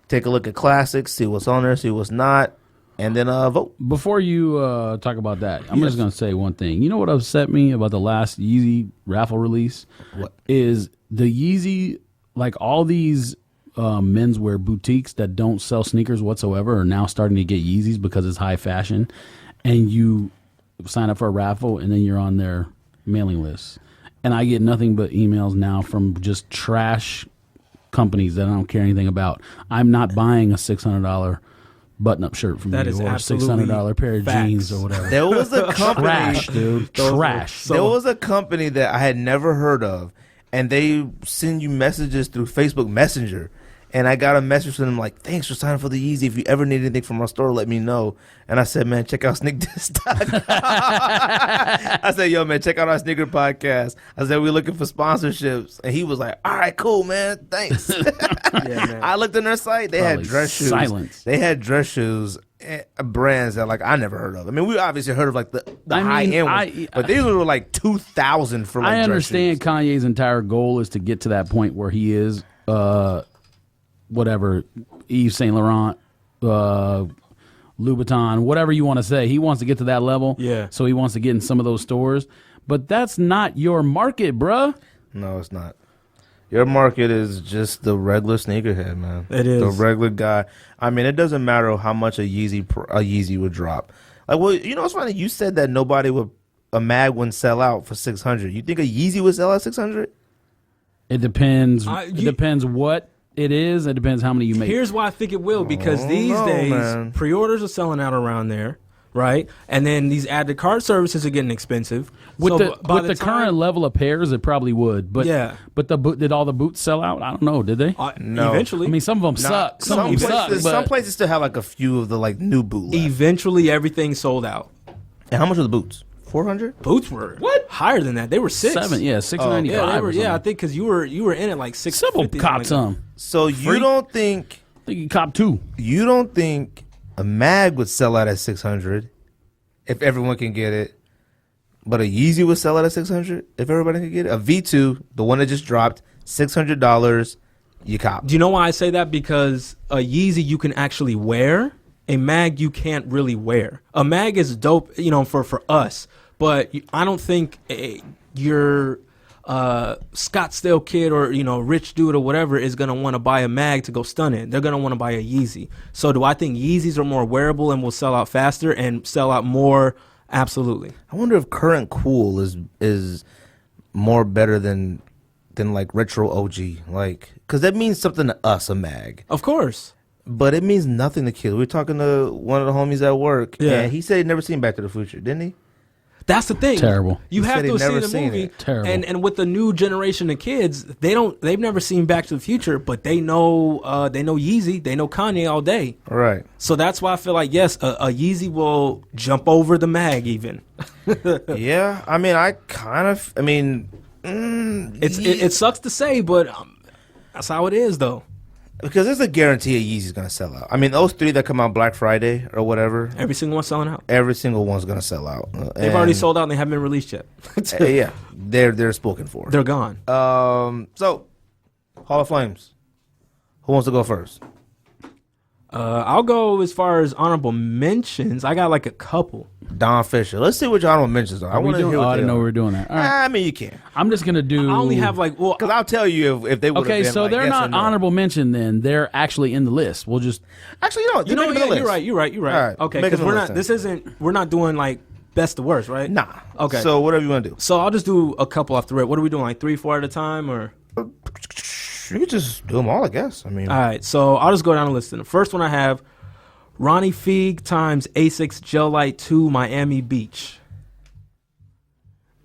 Take a look at classics, see what's on there, see what's not, and then vote. Before you talk about that, I'm just going to say one thing. You know what upset me about the last Yeezy raffle release? What? Is the Yeezy, like all these menswear boutiques that don't sell sneakers whatsoever are now starting to get Yeezys because it's high fashion, and you sign up for a raffle and then you're on their mailing list. And I get nothing but emails now from just trash companies that I don't care anything about. I'm not buying a $600 button-up shirt from That you is or a absolutely $600 pair of facts. jeans or whatever. There was a company, Trash, dude. Trash. there was a company that I had never heard of, and they send you messages through Facebook Messenger. And I got a message from them like, thanks for signing for the Yeezy. If you ever need anything from our store, let me know. And I said, man, check out SneakThis.com. I said, yo, man, check out our sneaker podcast. I said, we're looking for sponsorships. And he was like, all right, cool, man. Thanks. Yeah, man. I looked on their site. They had Probably dress shoes. silence. They had dress shoes, brands that like I never heard of. I mean, we obviously heard of like the I high mean, end ones, but these were like 2,000 for like I dress understand shoes. Kanye's entire goal is to get to that point where he is whatever, Yves Saint Laurent, Louboutin, whatever you want to say. He wants to get to that level. Yeah. So he wants to get in some of those stores. But that's not your market, bruh. No, it's not. Your market is just the regular sneakerhead, man. It is. The regular guy. I mean, it doesn't matter how much a Yeezy would drop. Like, well, you know what's funny? You said that a mag wouldn't sell out for 600. You think a Yeezy would sell at 600? It depends. You- It depends what it is. It depends how many you make. Here's why I think it will, because these days man. pre-orders are selling out around there, right? And then these add-to-cart services are getting expensive. With So by the time- current level of pairs, it probably would. But Yeah. But did all the boots sell out? I don't know. Did they? No. Eventually, I mean, some of them suck. Some of them suck. places, But some places still have like a few of the like new boot left. eventually everything sold out. And how much are the boots? 400? Boots were higher than that. They were $600. $695. Yeah, they were. or Yeah, I something. think because you were in it like $650. Simple something cop like some. So you don't think I think you cop two. a mag would sell out at 600 if everyone can get it, but a Yeezy would sell out at 600 if everybody can get it? A V2, the one that just dropped, $600, you cop. Do you know why I say that? Because a Yeezy you can actually wear. A mag you can't really wear. A mag is dope, for us. But I don't think your Scottsdale kid or rich dude or whatever is gonna want to buy a mag to go stun in. They're gonna want to buy a Yeezy. So do I think Yeezys are more wearable and will sell out faster and sell out more? Absolutely. I wonder if current cool is more better than like retro OG, like, because that means something to us, a mag. Of course. But it means nothing to kids. We were talking to one of the homies at work, Yeah. and he said he'd never seen Back to the Future, didn't he? That's the thing. Terrible. You He have said to he'd see never the seen movie. it. Terrible. And with the new generation of kids, they've never seen Back to the Future, but they know Yeezy, they know Kanye all day. All right. So that's why I feel like yes, a Yeezy will jump over the mag even. Yeah, I mean, It sucks to say, but that's how it is though. because there's a guarantee a Yeezy's gonna sell out. I mean, those 3 that come out Black Friday or whatever, Every single one's selling out. every single one's gonna sell out. They've already sold out and they haven't been released yet. Yeah, they're spoken for. They're gone. So Hall of Flames. Who wants to go first? I'll go as far as honorable mentions. I got like a couple. Don Fisher. Let's see what your honorable mentions are. I want to hear. I didn't know we were doing that. All right. I mean, you can. I'm just gonna do. I only have like Because I'll tell you if they would. Okay, been so like, they're yes not or no. honorable mention. Then they're actually in the list. We'll just. Actually, you know, you know, you're right. You're right. All right, Okay, make it because a we're list not. then. This isn't. We're not doing like best to worst, right? Nah. Okay. So whatever you want to do. So I'll just do a couple off the rip. What are we doing? Like 3, 4 at a time, or? You can just do them all, I guess. I mean, All right. So I'll just go down the list. And the first one I have, Ronnie Feig times Asics Gel Light 2 Miami Beach.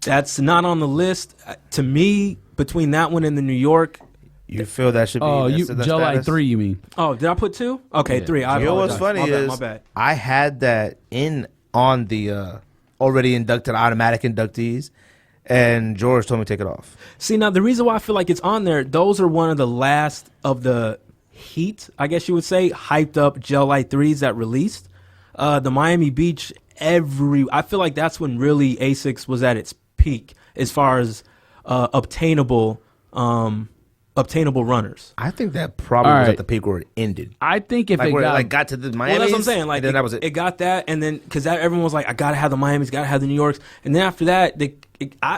That's not on the list. To me, between that one and the New York. you feel that should be. Oh, that's you the Gel Light status? 3. You mean? Oh, did I put 2? Okay, Yeah. 3. I You know what's apologize. funny My is bad. I had that on the already inducted automatic inductees, and George told me to take it off. See, now the reason why I feel like it's on there, those are one of the last of the heat, I guess you would say, hyped up Gel Light 3s that released. The Miami Beach, I feel like that's when really Asics was at its peak as far as obtainable runners. I think that probably All was right. at the peak where it ended. I think if Like it where got it got to the Miami. Well, that's what I'm saying. Like, and then that was it. It got that, and then because everyone was like, I gotta have the Miamis, gotta have the New Yorks, and then after that,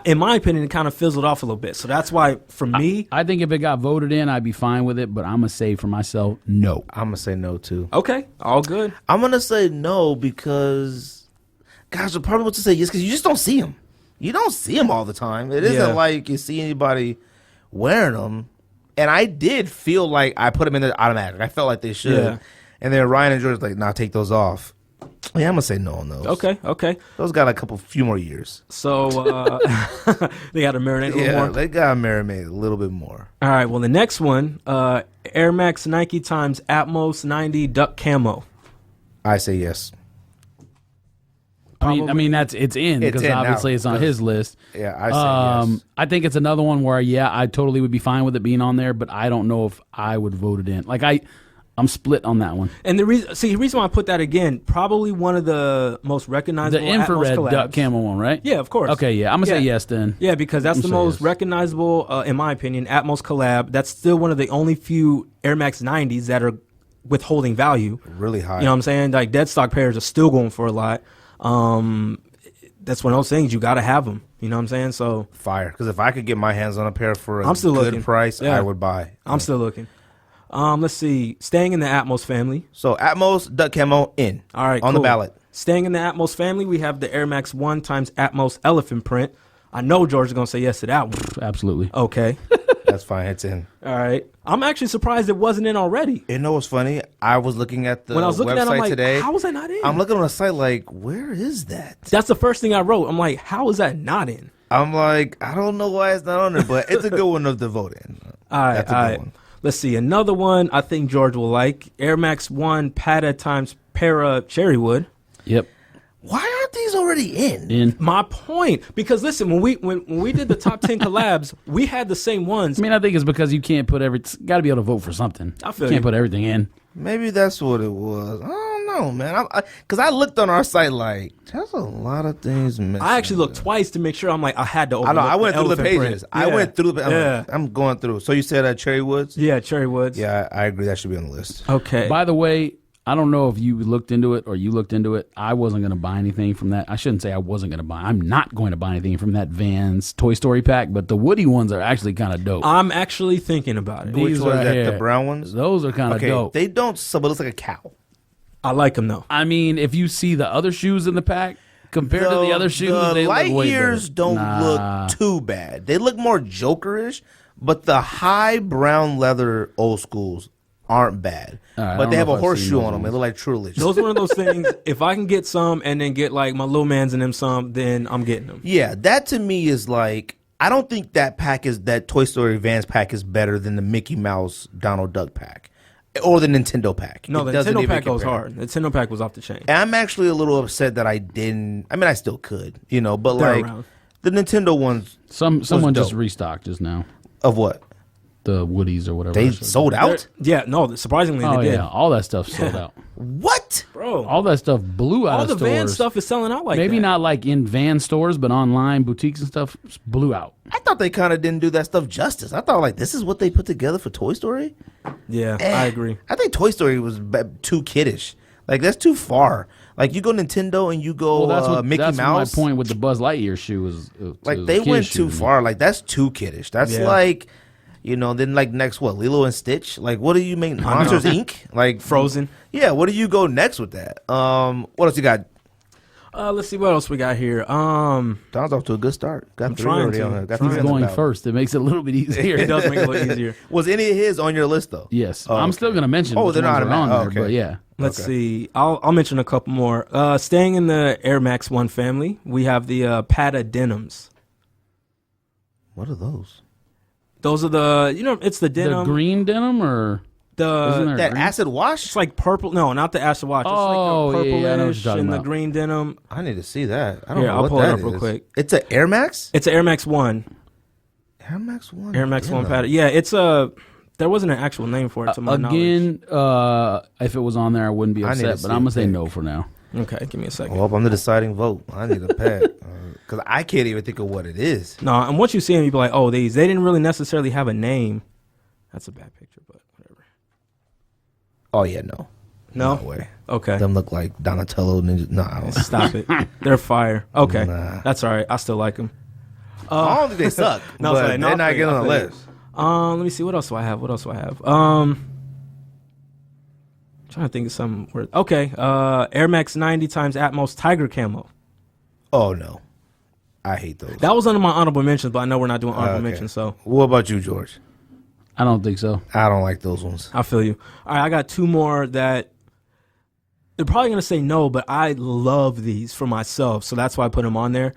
in my opinion, it kind of fizzled off a little bit. So that's why, for me, I think if it got voted in, I'd be fine with it. But I'm gonna say for myself, no. I'm gonna say no too. okay, all good. I'm gonna say no because, gosh, the part wants to say yes because you just don't see them. You don't see them all the time. It isn't Yeah. like you see anybody wearing them. And I did feel like I put them in the automatic. I felt like they should. Yeah. And then Ryan and George like, nah, take those off. Yeah, I'm gonna say no on those. Okay. Those got a few more years. So they got to marinate a little Yeah, more. they got marinated a little bit more. All right. Well, the next one, Air Max Nike times Atmos 90 Duck Camo. I say yes. I mean it's in It's because in now, obviously it's on because- his list. Yeah, I say yes. I think it's another one where I totally would be fine with it being on there, but I don't know if I would vote it in. Like I'm split on that one. And the reason why I put that again, probably one of the most recognizable The infrared Atmos collabs. duck camo one, right? Yeah, of course. Okay, yeah, I'm gonna say yes then. Yeah, because that's I'm the saying most yes. recognizable, in my opinion, Atmos collab. That's still one of the only few Air Max 90s that are withholding value. Really high. You know what I'm saying? Like dead stock pairs are still going for a lot. That's one of those things you got to have them. You know what I'm saying? So Fire. Because if I could get my hands on a pair for a I'm still good looking. price, Yeah. I would buy. I'm still looking. Let's see. Staying in the Atmos family. So Atmos, Duck Camo, in. All right, On the cool. ballot. Staying in the Atmos family, we have the Air Max 1 times Atmos elephant print. I know George is going to say yes to that one. Absolutely. Okay. That's fine. It's in. All right. I'm actually surprised it wasn't in already. You know what's funny? I was looking at the When I was looking website at it, I'm like, today. how was that not in? I'm looking on the site like, where is that? That's the first thing I wrote. I'm like, how is that not in? I'm like, I don't know why it's not on there, but it's a good one to vote in. All right. That's a all good right. one. Let's see. Another one I think George will like. Air Max 1 Pata times Para Cherrywood. Yep. Why aren't these already in? In. My point, because listen, when we did the top 10 collabs, we had the same ones. I mean, I think it's because you can't put got to be able to vote for something. I feel you can't you. put everything in. Maybe that's what it was. I don't know, man. Because I looked on our site like, there's a lot of things missing. I actually looked twice to make sure. I'm like, I had to. I know. I went through the elephant pages. print. I Yeah. went through the. Yeah. I'm going through. So you said Cherry Woods? Yeah, Cherrywoods. Yeah, I agree. That should be on the list. Okay. By the way, I don't know if you looked into it or you looked into it. I wasn't going to buy anything from that. I shouldn't say I wasn't going to buy. I'm not going to buy anything from that Vans Toy Story pack, but the Woody ones are actually kind of dope. I'm actually thinking about it. These Which one is right that? here. The brown ones? Those are kind of Okay, dope. they don't. So, but it looks like a cow. I like them though. I mean, if you see the other shoes in the pack compared to the other shoes, the they light look way years better. don't Nah. look too bad. They look more Jokerish, but the high brown leather old schools aren't bad. All right, I but don't they have know a if I've seen horseshoe those on them. They ones. look like Trulich. Those are one of those things. If I can get some and then get like my little man's in them some, then I'm getting them. Yeah, that to me is like, I don't think that Toy Story Vans pack is better than the Mickey Mouse Donald Duck pack or the Nintendo pack. No, It the doesn't Nintendo even pack goes compare. hard. The Nintendo pack was off the chain. And I'm actually a little upset that I didn't. I mean, I still could, but They're like around. the Nintendo ones Someone just dope. restocked just now. of what? The Woodies or whatever. They sold out? Yeah, no, surprisingly Oh they did. yeah, all that stuff sold out. What? What? Bro, All that stuff blew out all of the stores. Van stuff is selling out like Maybe that. not like in Van stores, but online boutiques and stuff blew out. I thought they kind of didn't do that stuff justice. I thought like this is what they put together for Toy Story. Yeah, I agree. I think Toy Story was too kiddish. Like that's too far. Like you go Nintendo and you go Mickey that's Mouse. my point with the Buzz Lightyear shoe was Like they went too far. Like that's too kiddish. That's like, then like next what? Lilo and Stitch. Like what do you make? Monsters Inc. Like Frozen. Yeah. What do you go next with that? What else you got? Let's see what else we got here. Don's off to a good start. Got three already on here. Got three He's on the going ballot. first. It makes it a little bit easier. It does make it a little easier. Was any of his on your list though? Yes, Oh, I'm okay. still going to mention. Oh, which they're not ones are on there, okay. but yeah. Let's see. I'll mention a couple more. Staying in the Air Max 1 family, we have the Pata Denims. What are those? Those are the it's the denim. The green denim or isn't there That green? acid wash? It's like purple. No, not the acid wash. It's Oh, like the yeah, I know what you're purplish talking and the about. green denim. I need to see that. I don't Here, know I'll what pull it that up real is. quick. It's an Air Max? It's an Air Max 1. Air Max 1? Air Max 1 Pata. Yeah, it's a. There wasn't an actual name for it to my knowledge. Again, if it was on there, I wouldn't be I need to upset. see But I'm a gonna say pic. no for now. Okay, give me a second. Well, I'm the deciding vote. I need a pad. Because I can't even think of what it is. No, and once you see them, you be like, oh, they didn't really necessarily have a name. That's a bad picture, but whatever. Oh, yeah, no. No? No way. Okay. Them look like Donatello ninja. No, I don't. Stop it. They're fire. Okay. Nah. That's all right. I still like them. I don't think they suck. No, but sorry, no, they're I not feel getting you, on the I feel list. Let me see. What else do I have? Trying to think of some word. Okay. Air Max 90 times Atmos Tiger Camo. Oh, no. I hate those. That was under my honorable mentions, but I know we're not doing honorable Okay. mentions, so What about you, George? I don't think so. I don't like those ones. I feel you. All right, I got two more that they're probably going to say no, but I love these for myself, so that's why I put them on there.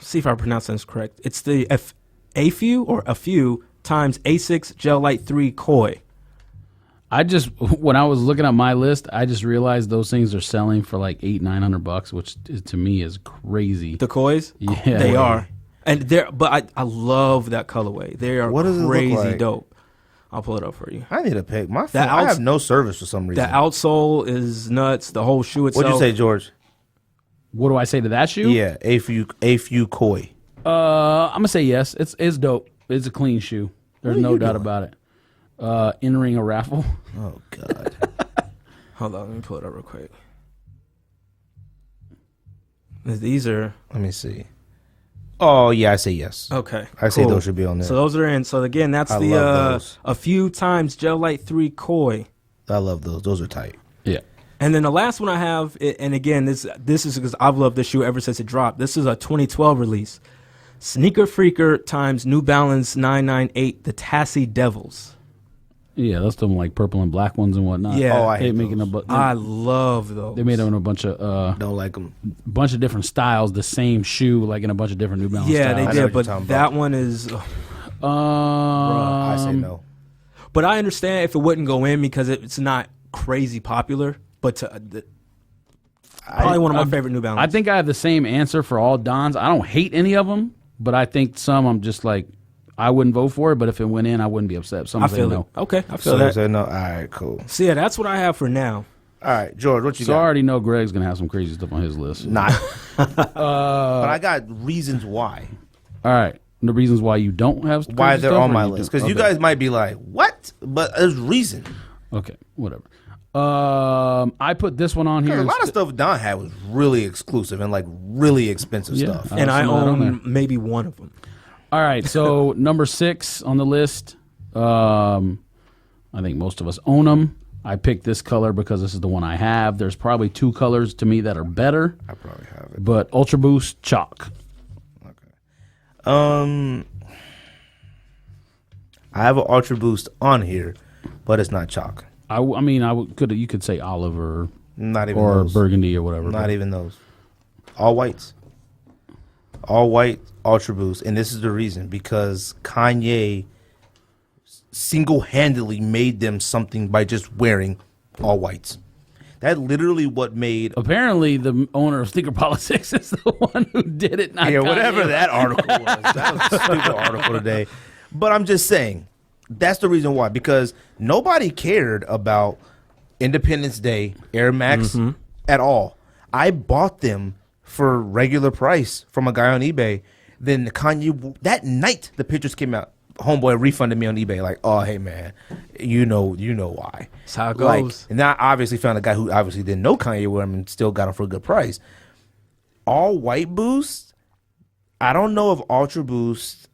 See if I pronounce this correct. It's the a few times A6 Gel Light 3 Koi. When I was looking at my list, I just realized those things are selling for like $800-900, which to me is crazy. The Kois? Yeah. They are. And I love that colorway. They are What does it look crazy like? dope. I'll pull it up for you. I need a pick. My phone, I have no service for some reason. The outsole is nuts. The whole shoe itself. What'd you say, George? What do I say to that shoe? Yeah, a few koi. I'm gonna say yes. It's dope. It's a clean shoe. There's no doubt about it. Entering a raffle. Oh God. Hold on, let me pull it up real quick. These are Let me see. Oh yeah, I say yes. okay. I say cool. those should be on there. So those are in. So again, that's I the love those. a few times Gel Light 3 Koi. I love those. Those are tight. Yeah. And then the last one I have, and again, this is because I've loved this shoe ever since it dropped. This is a 2012 release. Sneaker Freaker times New Balance 998, the Tassie Devils. Yeah, those them like purple and black ones and whatnot. Yeah. Oh, I hate making those. I love those. They made them in a bunch of Don't like them. different styles, the same shoe, like in a bunch of different New Balance Yeah, styles. they I know did, what but you're talking that about. one is. I say no. But I understand if it wouldn't go in because it's not crazy popular. But probably one of my favorite New Balance. I think I have the same answer for all Dons. I don't hate any of them, but I think some I'm just like, I wouldn't vote for it, but if it went in, I wouldn't be upset. Some I say feel no. it. Okay, I feel So that. they say no. All right, cool. So yeah, that's what I have for now. All right, George, what you So I got? already know Greg's gonna have some crazy stuff on his list. Not. But I got reasons why. All right, the reasons why you don't have Why crazy they're stuff, on or my you list. do- Because you okay. guys might be like, what? But there's reason. Okay, whatever. I put this one on here. Because a lot of instead- stuff Don had was really exclusive and like really expensive Yeah. stuff. And I some of that on there. own maybe one of them. All right, so number 6 on the list. I think most of us own them. I picked this color because this is the one I have. There's probably 2 colors to me that are better, I probably have it. but Ultra Boost Chalk. I have an Ultra Boost on here, but it's not chalk. I mean, you could say olive or Not even or those. burgundy or whatever. Not but- even those. All whites. All white Ultra Boost. And this is the reason. Because Kanye single-handedly made them something by just wearing all whites. That literally what made... Apparently, the owner of Sneaker Politics is the one who did it. Not Yeah, Kanye. whatever that article was. That was a stupid article today. But I'm just saying, that's the reason why. Because nobody cared about Independence Day Air Max at all. I bought them for regular price from a guy on eBay. Then Kanye, that night the pictures came out, homeboy refunded me on eBay. Like, oh, hey, man, you know why. That's how it goes. And I obviously found a guy who obviously didn't know Kanye with him and still got him for a good price. All white Boost, I don't know if Ultra Boost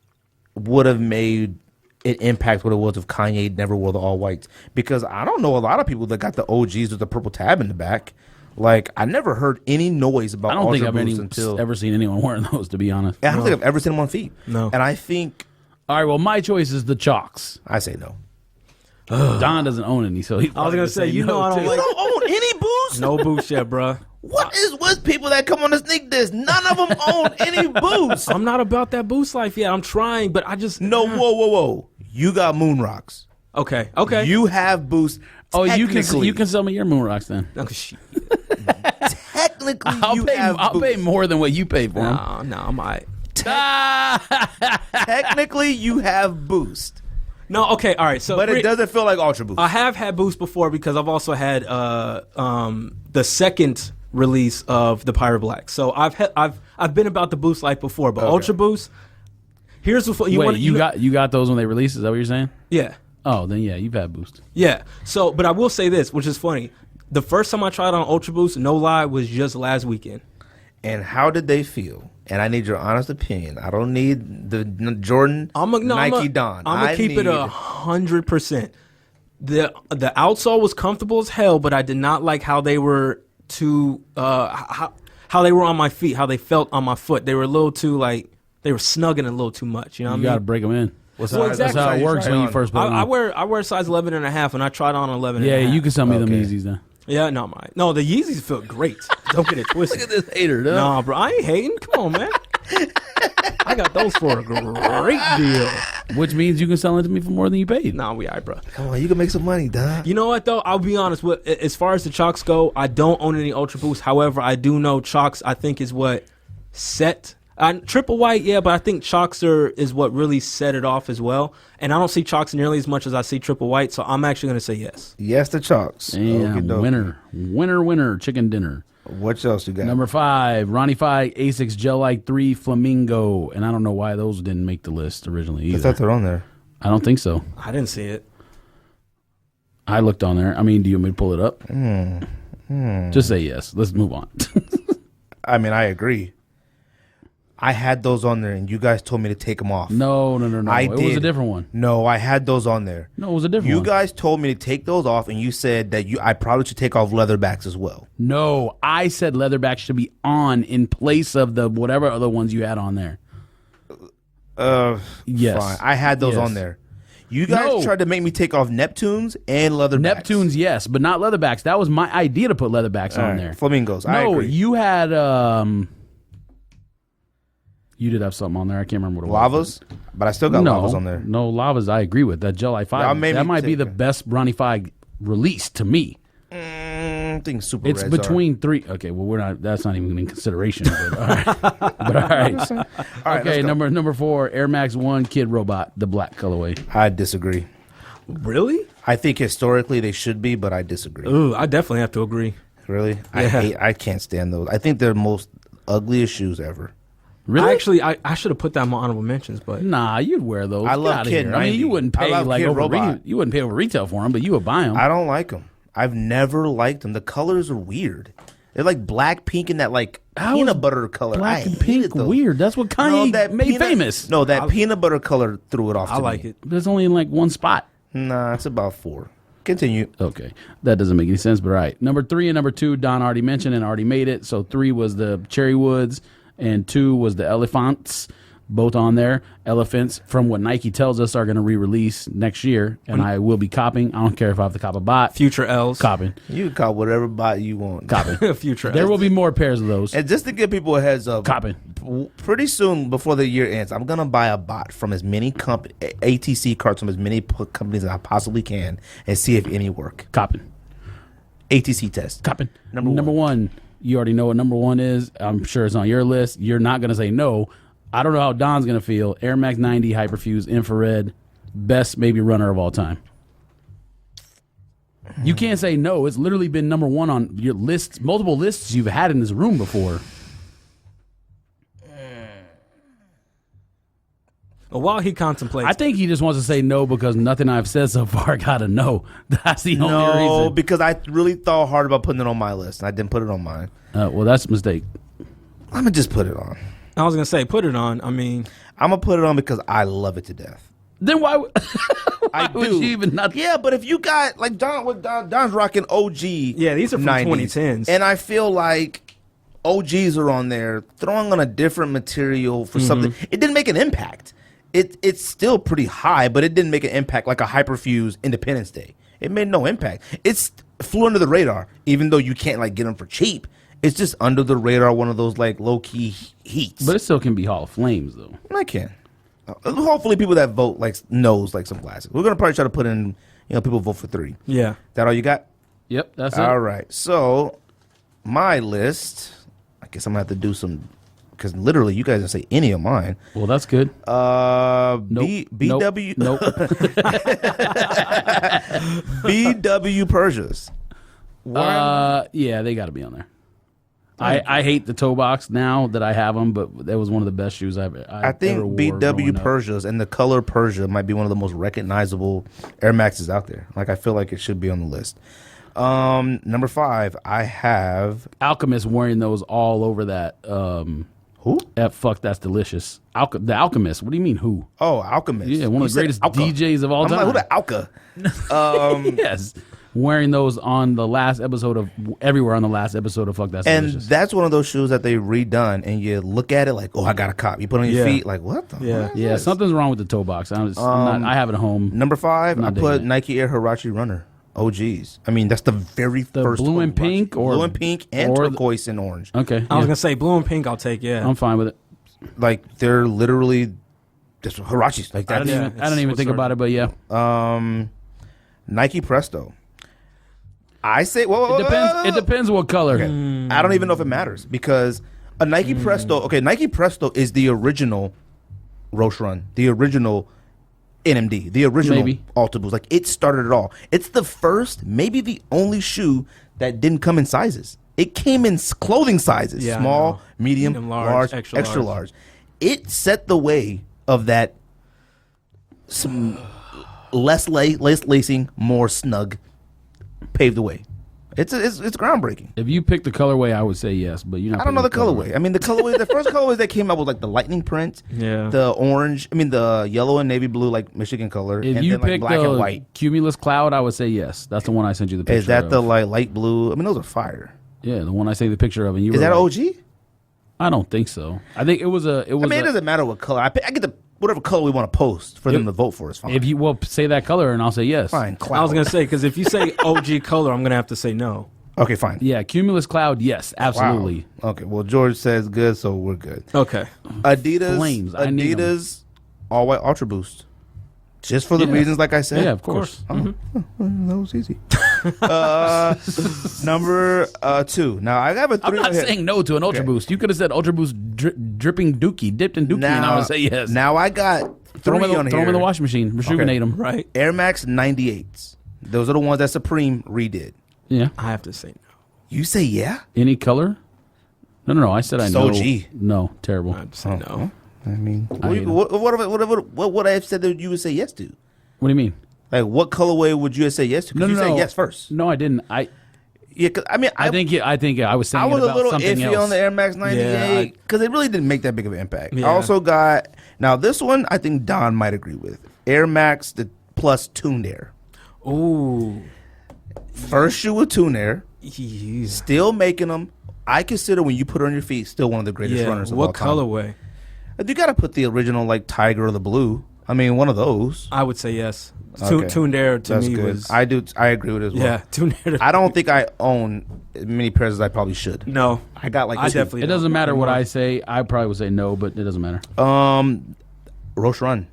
would have made it impact what it was if Kanye never wore the all whites, because I don't know a lot of people that got the OGs with the purple tab in the back. Like, I never heard any noise about Ultra Boost until ever seen anyone wearing those, to be honest. I don't think I've ever seen them on feet. No. And I think All right, well, my choice is the chalks. I say no. Don doesn't own any, so he's I was gonna say, you know, I don't You like don't own any Boost? no Boost yet, bruh. What is with people that come on the sneak this? None of them own any Boost. I'm not about that Boost life yet. I'm trying, but I just No, whoa. You got Moon Rocks. Okay. You have Boost. Oh, you can sell me your moon rocks then. Oh, shit. Technically, I'll pay more than what you pay for them. No, I'm all right. Technically, you have Boost, No, okay, all right. So, but it doesn't feel like Ultra Boost. I have had Boost before because I've also had the second release of the Pirate Black. So I've been about the Boost life before, but Okay. Ultra Boost. Here's the you got those when they released? Is that what you're saying? yeah. Oh, then yeah, you've had Boost. Yeah. So, but I will say this, which is funny. The first time I tried on Ultra Boost, no lie, was just last weekend. And how did they feel? And I need your honest opinion. I don't need the Jordan Nike Don. I'm gonna keep it 100%. The outsole was comfortable as hell, but I did not like how they were how they were on my feet, how they felt on my foot. They were a little too they were snugging a little too much. You know what I You mean? got to break them in. That's That's how it works when you first put it on. I wear size 11 and a half, and I tried on 11 Yeah, and a half. you can sell me them Okay. Yeezys then. Yeah, no, no, the Yeezys feel great. Don't get it twisted. Look at this hater, dude. Nah, bro, I ain't hating. Come on, man. I got those for a great deal. Which means you can sell it to me for more than you paid. Nah, we all right, bro. Come on, you can make some money, Don. You know what, though? I'll be honest. As far as the chalks go, I don't own any Ultra Boost. However, I do know chalks, I think, is what set... triple white, yeah, but I think chalks is what really set it off as well. And I don't see chalks nearly as much as I see triple white, so I'm actually going to say yes. Yes, the Chalks. Damn, winner, chicken dinner. What else you got? Number 5, Ronnie Fieg Asics Gel Like 3 Flamingo. And I don't know why those didn't make the list originally I either. thought they're on there. I don't think so. I didn't see it. I looked on there. I mean, do you want me to pull it up? Just say yes. Let's move on. I mean, I agree. I had those on there, and you guys told me to take them off. No. I It was did. a different one. No, I had those on there. No, it was a different You one. guys told me to take those off, and you said that I probably should take off leatherbacks as well. No, I said leatherback should be on in place of the whatever other ones you had on there. Yes. Fine. I had those Yes. on there. You guys tried to make me take off Neptunes and leatherbacks. Neptunes, yes, but not leatherbacks. That was my idea to put leatherbacks All on right. there. Flamingos. I No, agree. you had you did have something on there. I can't remember what it Lavas, but I still got lavas on there. No, lavas. I agree with that. Gel Like 5. Y'all made That me might be take the it. best Ronnie Fieg release to me. I think super. It's Reds between 3. Okay, well we're not. That's not even in consideration. But all right. But all right. All right, Okay, let's go. number 4, Air Max 1 Kid Robot, the black colorway. I disagree. Really? I think historically they should be, but I disagree. Ooh, I definitely have to agree. Really? Yeah. I can't stand those. I think they're the most ugliest shoes ever. Really? I should have put that in my honorable mentions, but Nah, you'd wear those. I Get love outta Kid here. I mean, 90. you wouldn't I pay love like Kid over Robot. you wouldn't pay over retail for them, but you would buy them. I don't like them. I've never liked them. The colors are weird. They're like black, pink, and that like How peanut is butter color. Black I and pink, hated those. weird. That's what Kanye made famous. No, that peanut butter color threw it off. I to like me. it. There's only in like one spot. Nah, it's about 4. Continue. Okay, that doesn't make any sense, but all right. Number 3 and number 2, Don already mentioned and already made it. So 3 was the Cherry Woods, and 2 was the Elephants. Both on there. Elephants, from what Nike tells us, are going to re-release next year, and I will be copying. I don't care if I have to cop a bot. Future L's. Copping. You can call whatever bot you want. Copping. Future There L's. will be more pairs of those. And just to give people a heads up, Copping. pretty soon before the year ends, I'm gonna buy a bot from as many ATC cards from as many companies as I possibly can, and see if any work. Copping. ATC test. Copping. Number one. You already know what number 1 is. I'm sure it's on your list. You're not going to say no. I don't know how Don's going to feel. Air Max 90 Hyperfuse Infrared. Best maybe runner of all time. You can't say no. It's literally been number one on your lists, multiple lists you've had in this room before. But while he contemplates, I think he just wants to say no because nothing I've said so far got a no. That's the only reason. No, because I really thought hard about putting it on my list. And I didn't put it on mine. Well, that's a mistake. I'm gonna just put it on. I was gonna say put it on. I mean, I'm gonna put it on because I love it to death. Then why would do. you even not? Yeah, but if you got like Don's rocking OG. Yeah, these are from 2010s, and I feel like OGs are on there throwing on a different material for something. It didn't make an impact. It's still pretty high, but it didn't make an impact like a Hyperfuse Independence Day. It made no impact. It's flew under the radar, even though you can't like get them for cheap. It's just under the radar, one of those like low key heats. But it still can be Hall of Flames though. I can. Hopefully, people that vote like knows like some classics. We're gonna probably try to put in, people vote for 3. yeah. That all you got? Yep, that's it. All right. So my list. I guess I'm gonna have to do some. Because literally, you guys didn't say any of mine. Well, that's good. BW. Nope. BW Persias. Yeah, they got to be on there. I hate the toe box now that I have them, but that was one of the best shoes I think ever wore BW growing up. Persias and the color Persia might be one of the most recognizable Air Maxes out there. Like I feel like it should be on the list. Number 5, I have Alchemist wearing those all over that. who? Fuck, that's delicious. The Alchemist. What do you mean who? Oh, Alchemist. Yeah, one of the greatest DJs of all I'm time. like, who the Alka? Yes. Wearing those on the last episode of everywhere on the last episode of Fuck That's And Delicious. that's one of those shoes that they redone, and you look at it like, oh, I got a cop. You put it on your feet, like, what the? Yeah. fuck is Yeah, this? something's wrong with the toe box. I have it at home. Number 5, I Not put digging it. Nike Air Huarache Runner. OGs. I mean, that's the very The first blue and Huarache. pink or blue and pink and or turquoise and orange. Okay. I was gonna say blue and pink. I'll take. Yeah. I'm fine with it. Like they're literally just Huaraches. Like I that. didn't even think about it, but yeah. Nike Presto. I say, It depends what color. Okay. I don't even know if it matters because a Nike Presto. Okay, Nike Presto is the original Roche Run, the original NMD, the original Maybe. Alta Boost. Like it started it all. It's the first, maybe the only shoe that didn't come in sizes. It came in clothing sizes: Yeah, I small, know. medium, Medium, large, large, extra large. It set the way of that. Some less lacing, more snug, paved the way. It's groundbreaking. If you pick the colorway, I would say yes, but you're not. I don't know the picking colorway. I mean, the colorway. The first colorways that came out was like the lightning print, Yeah. the orange. I mean, the yellow and navy blue, like Michigan color, If and you then like pick black the and white. Cumulus Cloud, I would say yes. That's the one I sent you the picture Is that of. the like light blue? I mean, those are fire. Yeah, the one I sent you the picture of, and you Is were that like, OG? I don't think so. I think it was a. It was. I mean, it doesn't matter what color. I get the whatever color we want to post for them to vote for is fine. If you say that color, and I'll say yes. Fine, cloud. I was gonna say because if you say OG color, I'm gonna have to say no. Okay, fine. Yeah, Cumulus Cloud, yes, absolutely. Wow. Okay, well, George says good, so we're good. Okay. Adidas, Flames, I need 'em. Adidas, all white Ultra Boost, just for the reasons like I said. Yeah, of course. That was easy. Number 2. Now I have a 3. I'm not saying no to an Ultra Boost. You could have said Ultra Boost dripping Dookie, dipped in Dookie, and I would say yes. Now I got 3 throw them on in here. the washing machine, rejuvenate them. Right. Air Max 98s. Those are the ones that Supreme redid. Yeah. I have to say no. You say yeah? Any color? No. I said I know. OG. No, terrible. I have to say no. I mean, I hate 'em. what would I have said that you would say yes to? What do you mean? Like, what colorway would you have said yes to? 'Cause you said yes first. No, I didn't. Yeah, 'cause, I mean, I think I was saying I was it a about little something iffy else. on the Air Max 98 because it really didn't make that big of an impact. Yeah. I also got, now this one I think Don might agree with. Air Max the Plus Tuned Air. Ooh. First shoe with Tuned Air. Jeez. Still making them. I consider when you put it on your feet, still one of the greatest Yeah. runners of all What time. colorway? You got to put the original like Tiger or the Blue. I mean, one of those. I would say yes. Okay. Tuned Air to That's me good. was. I agree with it as well. Yeah. Tuned Air. I don't think I own as many pairs as I probably should. No. I got like I 2. definitely. It don't. doesn't matter what I say. I probably would say no, but it doesn't matter. Roche Run.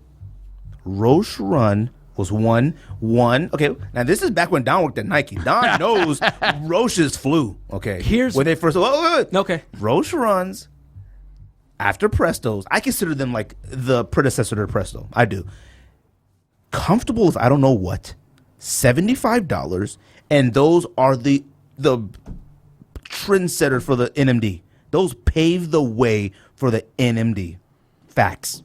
Roche Run was one. Okay, now this is back when Don worked at Nike. Don knows Roche's flew. Okay, Here's- when they first. Wait. Okay. Roche Runs after Prestos. I consider them like the predecessor to Presto. I do. Comfortable as I don't know what. $75, and those are the trendsetter for the NMD. Those pave the way for the NMD. Facts.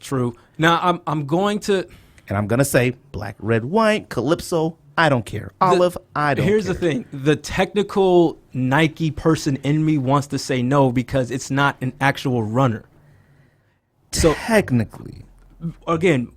True. Now I'm going to, and I'm gonna say black, red, white, Calypso. I don't care. Olive. I don't. Here's care. the thing: the technical Nike person in me wants to say no because it's not an actual runner. So Technically, again,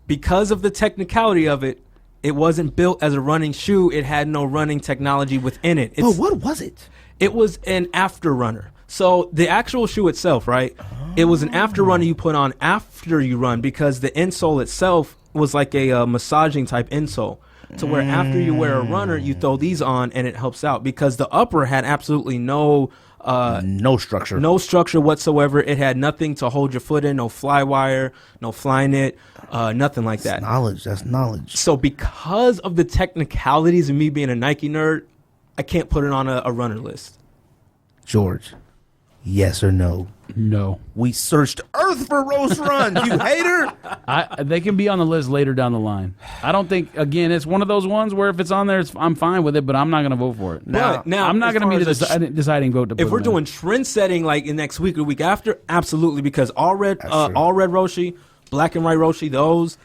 because of the technicality of it, it wasn't built as a running shoe. It had no running technology within it. but what was it? It was an after runner. So the actual shoe itself, right? It was an after runner you put on after you run because the insole itself was like a massaging type insole. To where after you wear a runner, you throw these on and it helps out because the upper had absolutely no structure. No structure whatsoever. It had nothing to hold your foot in, no fly wire, no fly knit, nothing like that. That's knowledge. So because of the technicalities of me being a Nike nerd, I can't put it on a runner list. George, yes or no? No. We searched Earth for roast runs, you hater. They can be on the list later down the line. I don't think, again, it's one of those ones where if it's on there, I'm fine with it, but I'm not going to vote for it. Now I'm not going to be the deciding vote to put if we're it in. doing trend setting like in next week or the week after, absolutely, because all red Roshi, black and white Roshi, those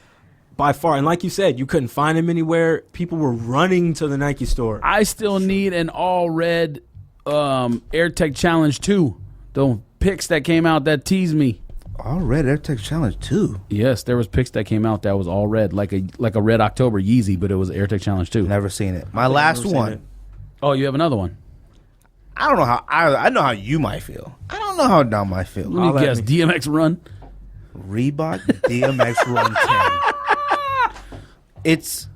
by far, and like you said, you couldn't find them anywhere. People were running to the Nike store. I still need an all red AirTech Challenge 2. The pics that came out that teased me. All red AirTech Challenge 2. Yes, there was pics that came out that was all red, like a red October Yeezy, but it was AirTech Challenge 2. Never seen it. My last one. Oh, you have another one? I don't know how. I know how you might feel. I don't know how Dom might feel. Let me guess. DMX Run. Reebok DMX Run 10. It's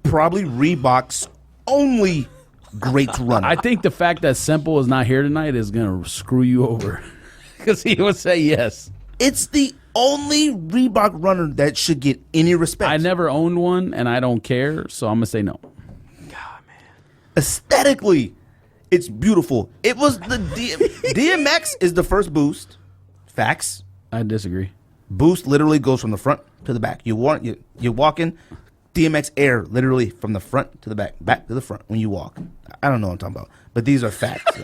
probably Reebok's only great runner. I think the fact that Simple is not here tonight is going to screw you over because he would say yes. It's the only Reebok runner that should get any respect. I never owned one, and I don't care, so I'm going to say no. God, man. Aesthetically, it's beautiful. It was the DMX is the first Boost. Facts. I disagree. Boost literally goes from the front to the back. You're walking. DMX Air literally from the front to the back to the front when you walk. I don't know what I'm talking about, but these are facts.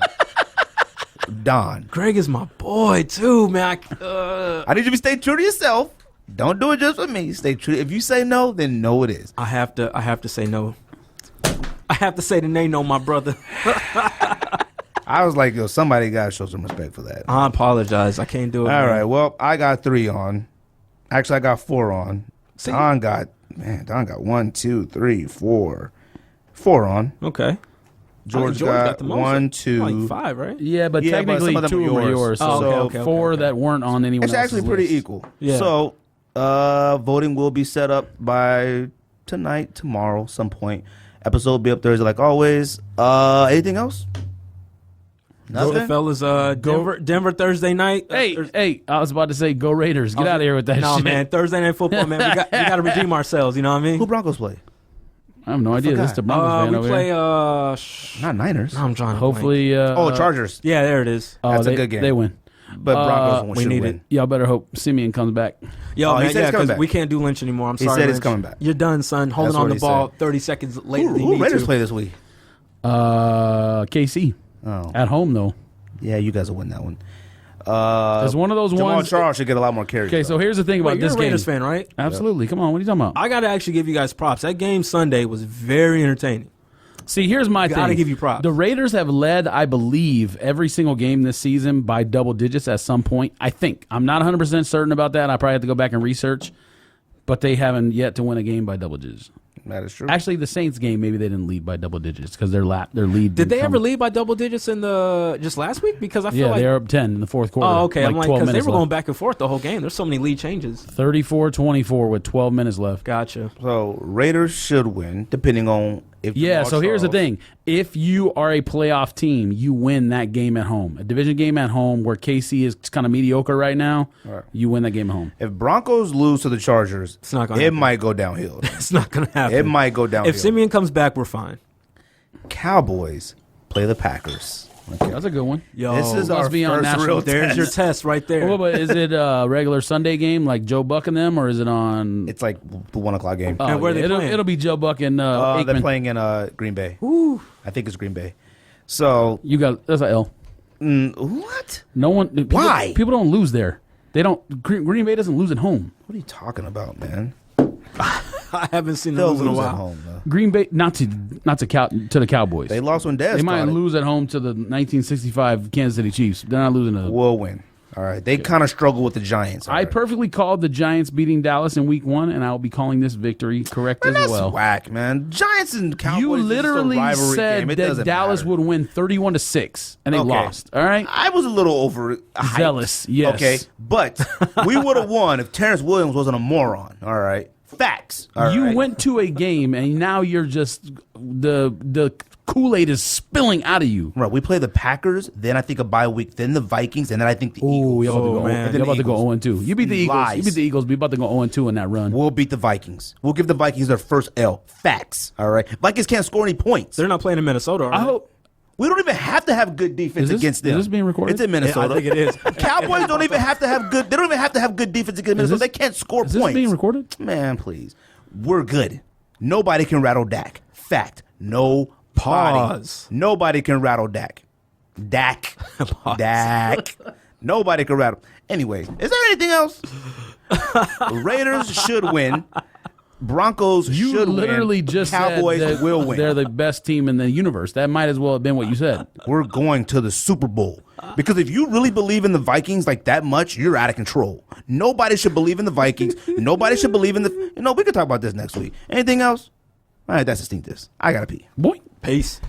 Don. Greg is my boy too, man. I need you to stay true to yourself. Don't do it just for me. Stay true. If you say no, then no it is. I have to say no. I have to say the name no, my brother. I was like, yo, somebody got to show some respect for that. I apologize. I can't do it. All man. right. Well, I got 3 on. Actually, I got 4 on. See? Don got 1, 2, 3, 4 on. Okay. George got the most. 1, 2. Like 5, right? Yeah, but Yeah, but technically some of them 2 were yours. Oh, So okay, 4 okay. that weren't on anyone It's else's actually pretty list. equal. Yeah. So, voting will be set up by tonight, tomorrow, some point. Episode will be up Thursday, like always. Anything else? So the fellas, Denver Thursday night. Hey, I was about to say, go Raiders. Get out of here with that No, shit. man, Thursday night football, man. We got to redeem ourselves. You know what I mean? Who Broncos play? I have no idea. This is the Broncos fan we over play. here. Not Niners. I'm trying to Hopefully. Chargers. Yeah, there it is. That's a good game. They win. But Broncos we should need win. it. Y'all better hope Simeon comes back. Yo, he man, said he's coming back. we can't do Lynch anymore. I'm He sorry. said he's Lynch. coming back. You're done, son. Holding That's on what the he ball said. 30 seconds later than you Who need Raiders to. play this week? KC. Oh. At home, though. Yeah, you guys will win that one. It's one of those Jamal ones. Charles should get a lot more carries. Okay, so here's the thing about Wait, you're this a game. Raiders fan, right? Absolutely. Come on. What are you talking about? I got to actually give you guys props. That game Sunday was very entertaining. See, here's my thing. Gotta give you props. The Raiders have led, I believe, every single game this season by double digits at some point. I think. I'm not 100% certain about that. I probably have to go back and research. But they haven't yet to win a game by double digits. That is true. Actually, the Saints game, maybe they didn't lead by double digits because their lead. Did they ever lead by double digits in just last week? Because I feel Yeah, like they were up 10 in the fourth quarter. Oh, okay. I'm like, 12 because they minutes were going left. back and forth the whole game. There's so many lead changes. 34-24 with 12 minutes left. Gotcha. So Raiders should win, depending on if. Yeah, Jamal so here's the Charles- thing. If you are a playoff team, you win that game at home. A division game at home where KC is kind of mediocre right now, Right. you win that game at home. If Broncos lose to the Chargers, It's not gonna it happen. might go downhill. It's not going to happen. It might go downhill. If Simeon comes back, we're fine. Cowboys play the Packers. That's a good one. Yo, This is our must be on first national- real there's test. your test right there. Well, but is it a regular Sunday game like Joe Buck and them, or is it on? It's like the 1 o'clock game. Oh, And where they it'll, playing? it'll be Joe Buck and They're Aikman. playing in Green Bay. I think it's Green Bay. So You got that's a L. what? No one. People, Why? People don't lose there. They don't. Green Bay doesn't lose at home. What are you talking about, man? I haven't seen them They'll lose in a lose at while. home. Though. Green Bay not to the Cowboys. They lost when Dez. They might caught it. lose at home to the 1965 Kansas City Chiefs. They're not losing to. We'll win. All right. They kind of struggle with the Giants. all I right. perfectly called the Giants beating Dallas in Week 1, and I will be calling this victory correct Man, as that's well. whack, man. Giants and Cowboys. You is just a literally rivalry said game. It that doesn't Dallas matter. would win 31-6, and they Okay. lost. All right. I was a little over hyped. Zealous, yes. Okay, but we would have won if Terrence Williams wasn't a moron. All right, facts. All You right? went to a game, and now you're just the Kool-Aid is spilling out of you. Right, we play the Packers, then I think a bye week, then the Vikings, and then I think the Ooh, Eagles. you're about to go. man. You're about to go Eagles. 0-2. You beat the Eagles. Lies. You beat the Eagles. Be about to go 0-2 in that run. We'll beat the Vikings. We'll give the Vikings their first L. Facts. All right, Vikings can't score any points. They're not playing in Minnesota, are I they? hope. We don't even have to have good defense Is this- against them. is this being recorded? It's in Minnesota. I think it is. Cowboys don't even have to have good. They don't even have to have good defense against Minnesota. this- They can't score Is this points. being recorded? Man, please. We're good. Nobody can rattle Dak. Fact. No. Pause. Nobody can rattle Dak. Dak. Dak. Nobody can rattle. Anyway, is there anything else? Raiders should win. Broncos You should literally win. just Cowboys said that will win. they're the best team in the universe. That might as well have been what you said. We're going to the Super Bowl. Because if you really believe in the Vikings like that much, you're out of control. Nobody should believe in the Vikings. Nobody should believe in the... we could talk about this next week. Anything else? All right, that's the stink this. I got to pee. Boy. Peace.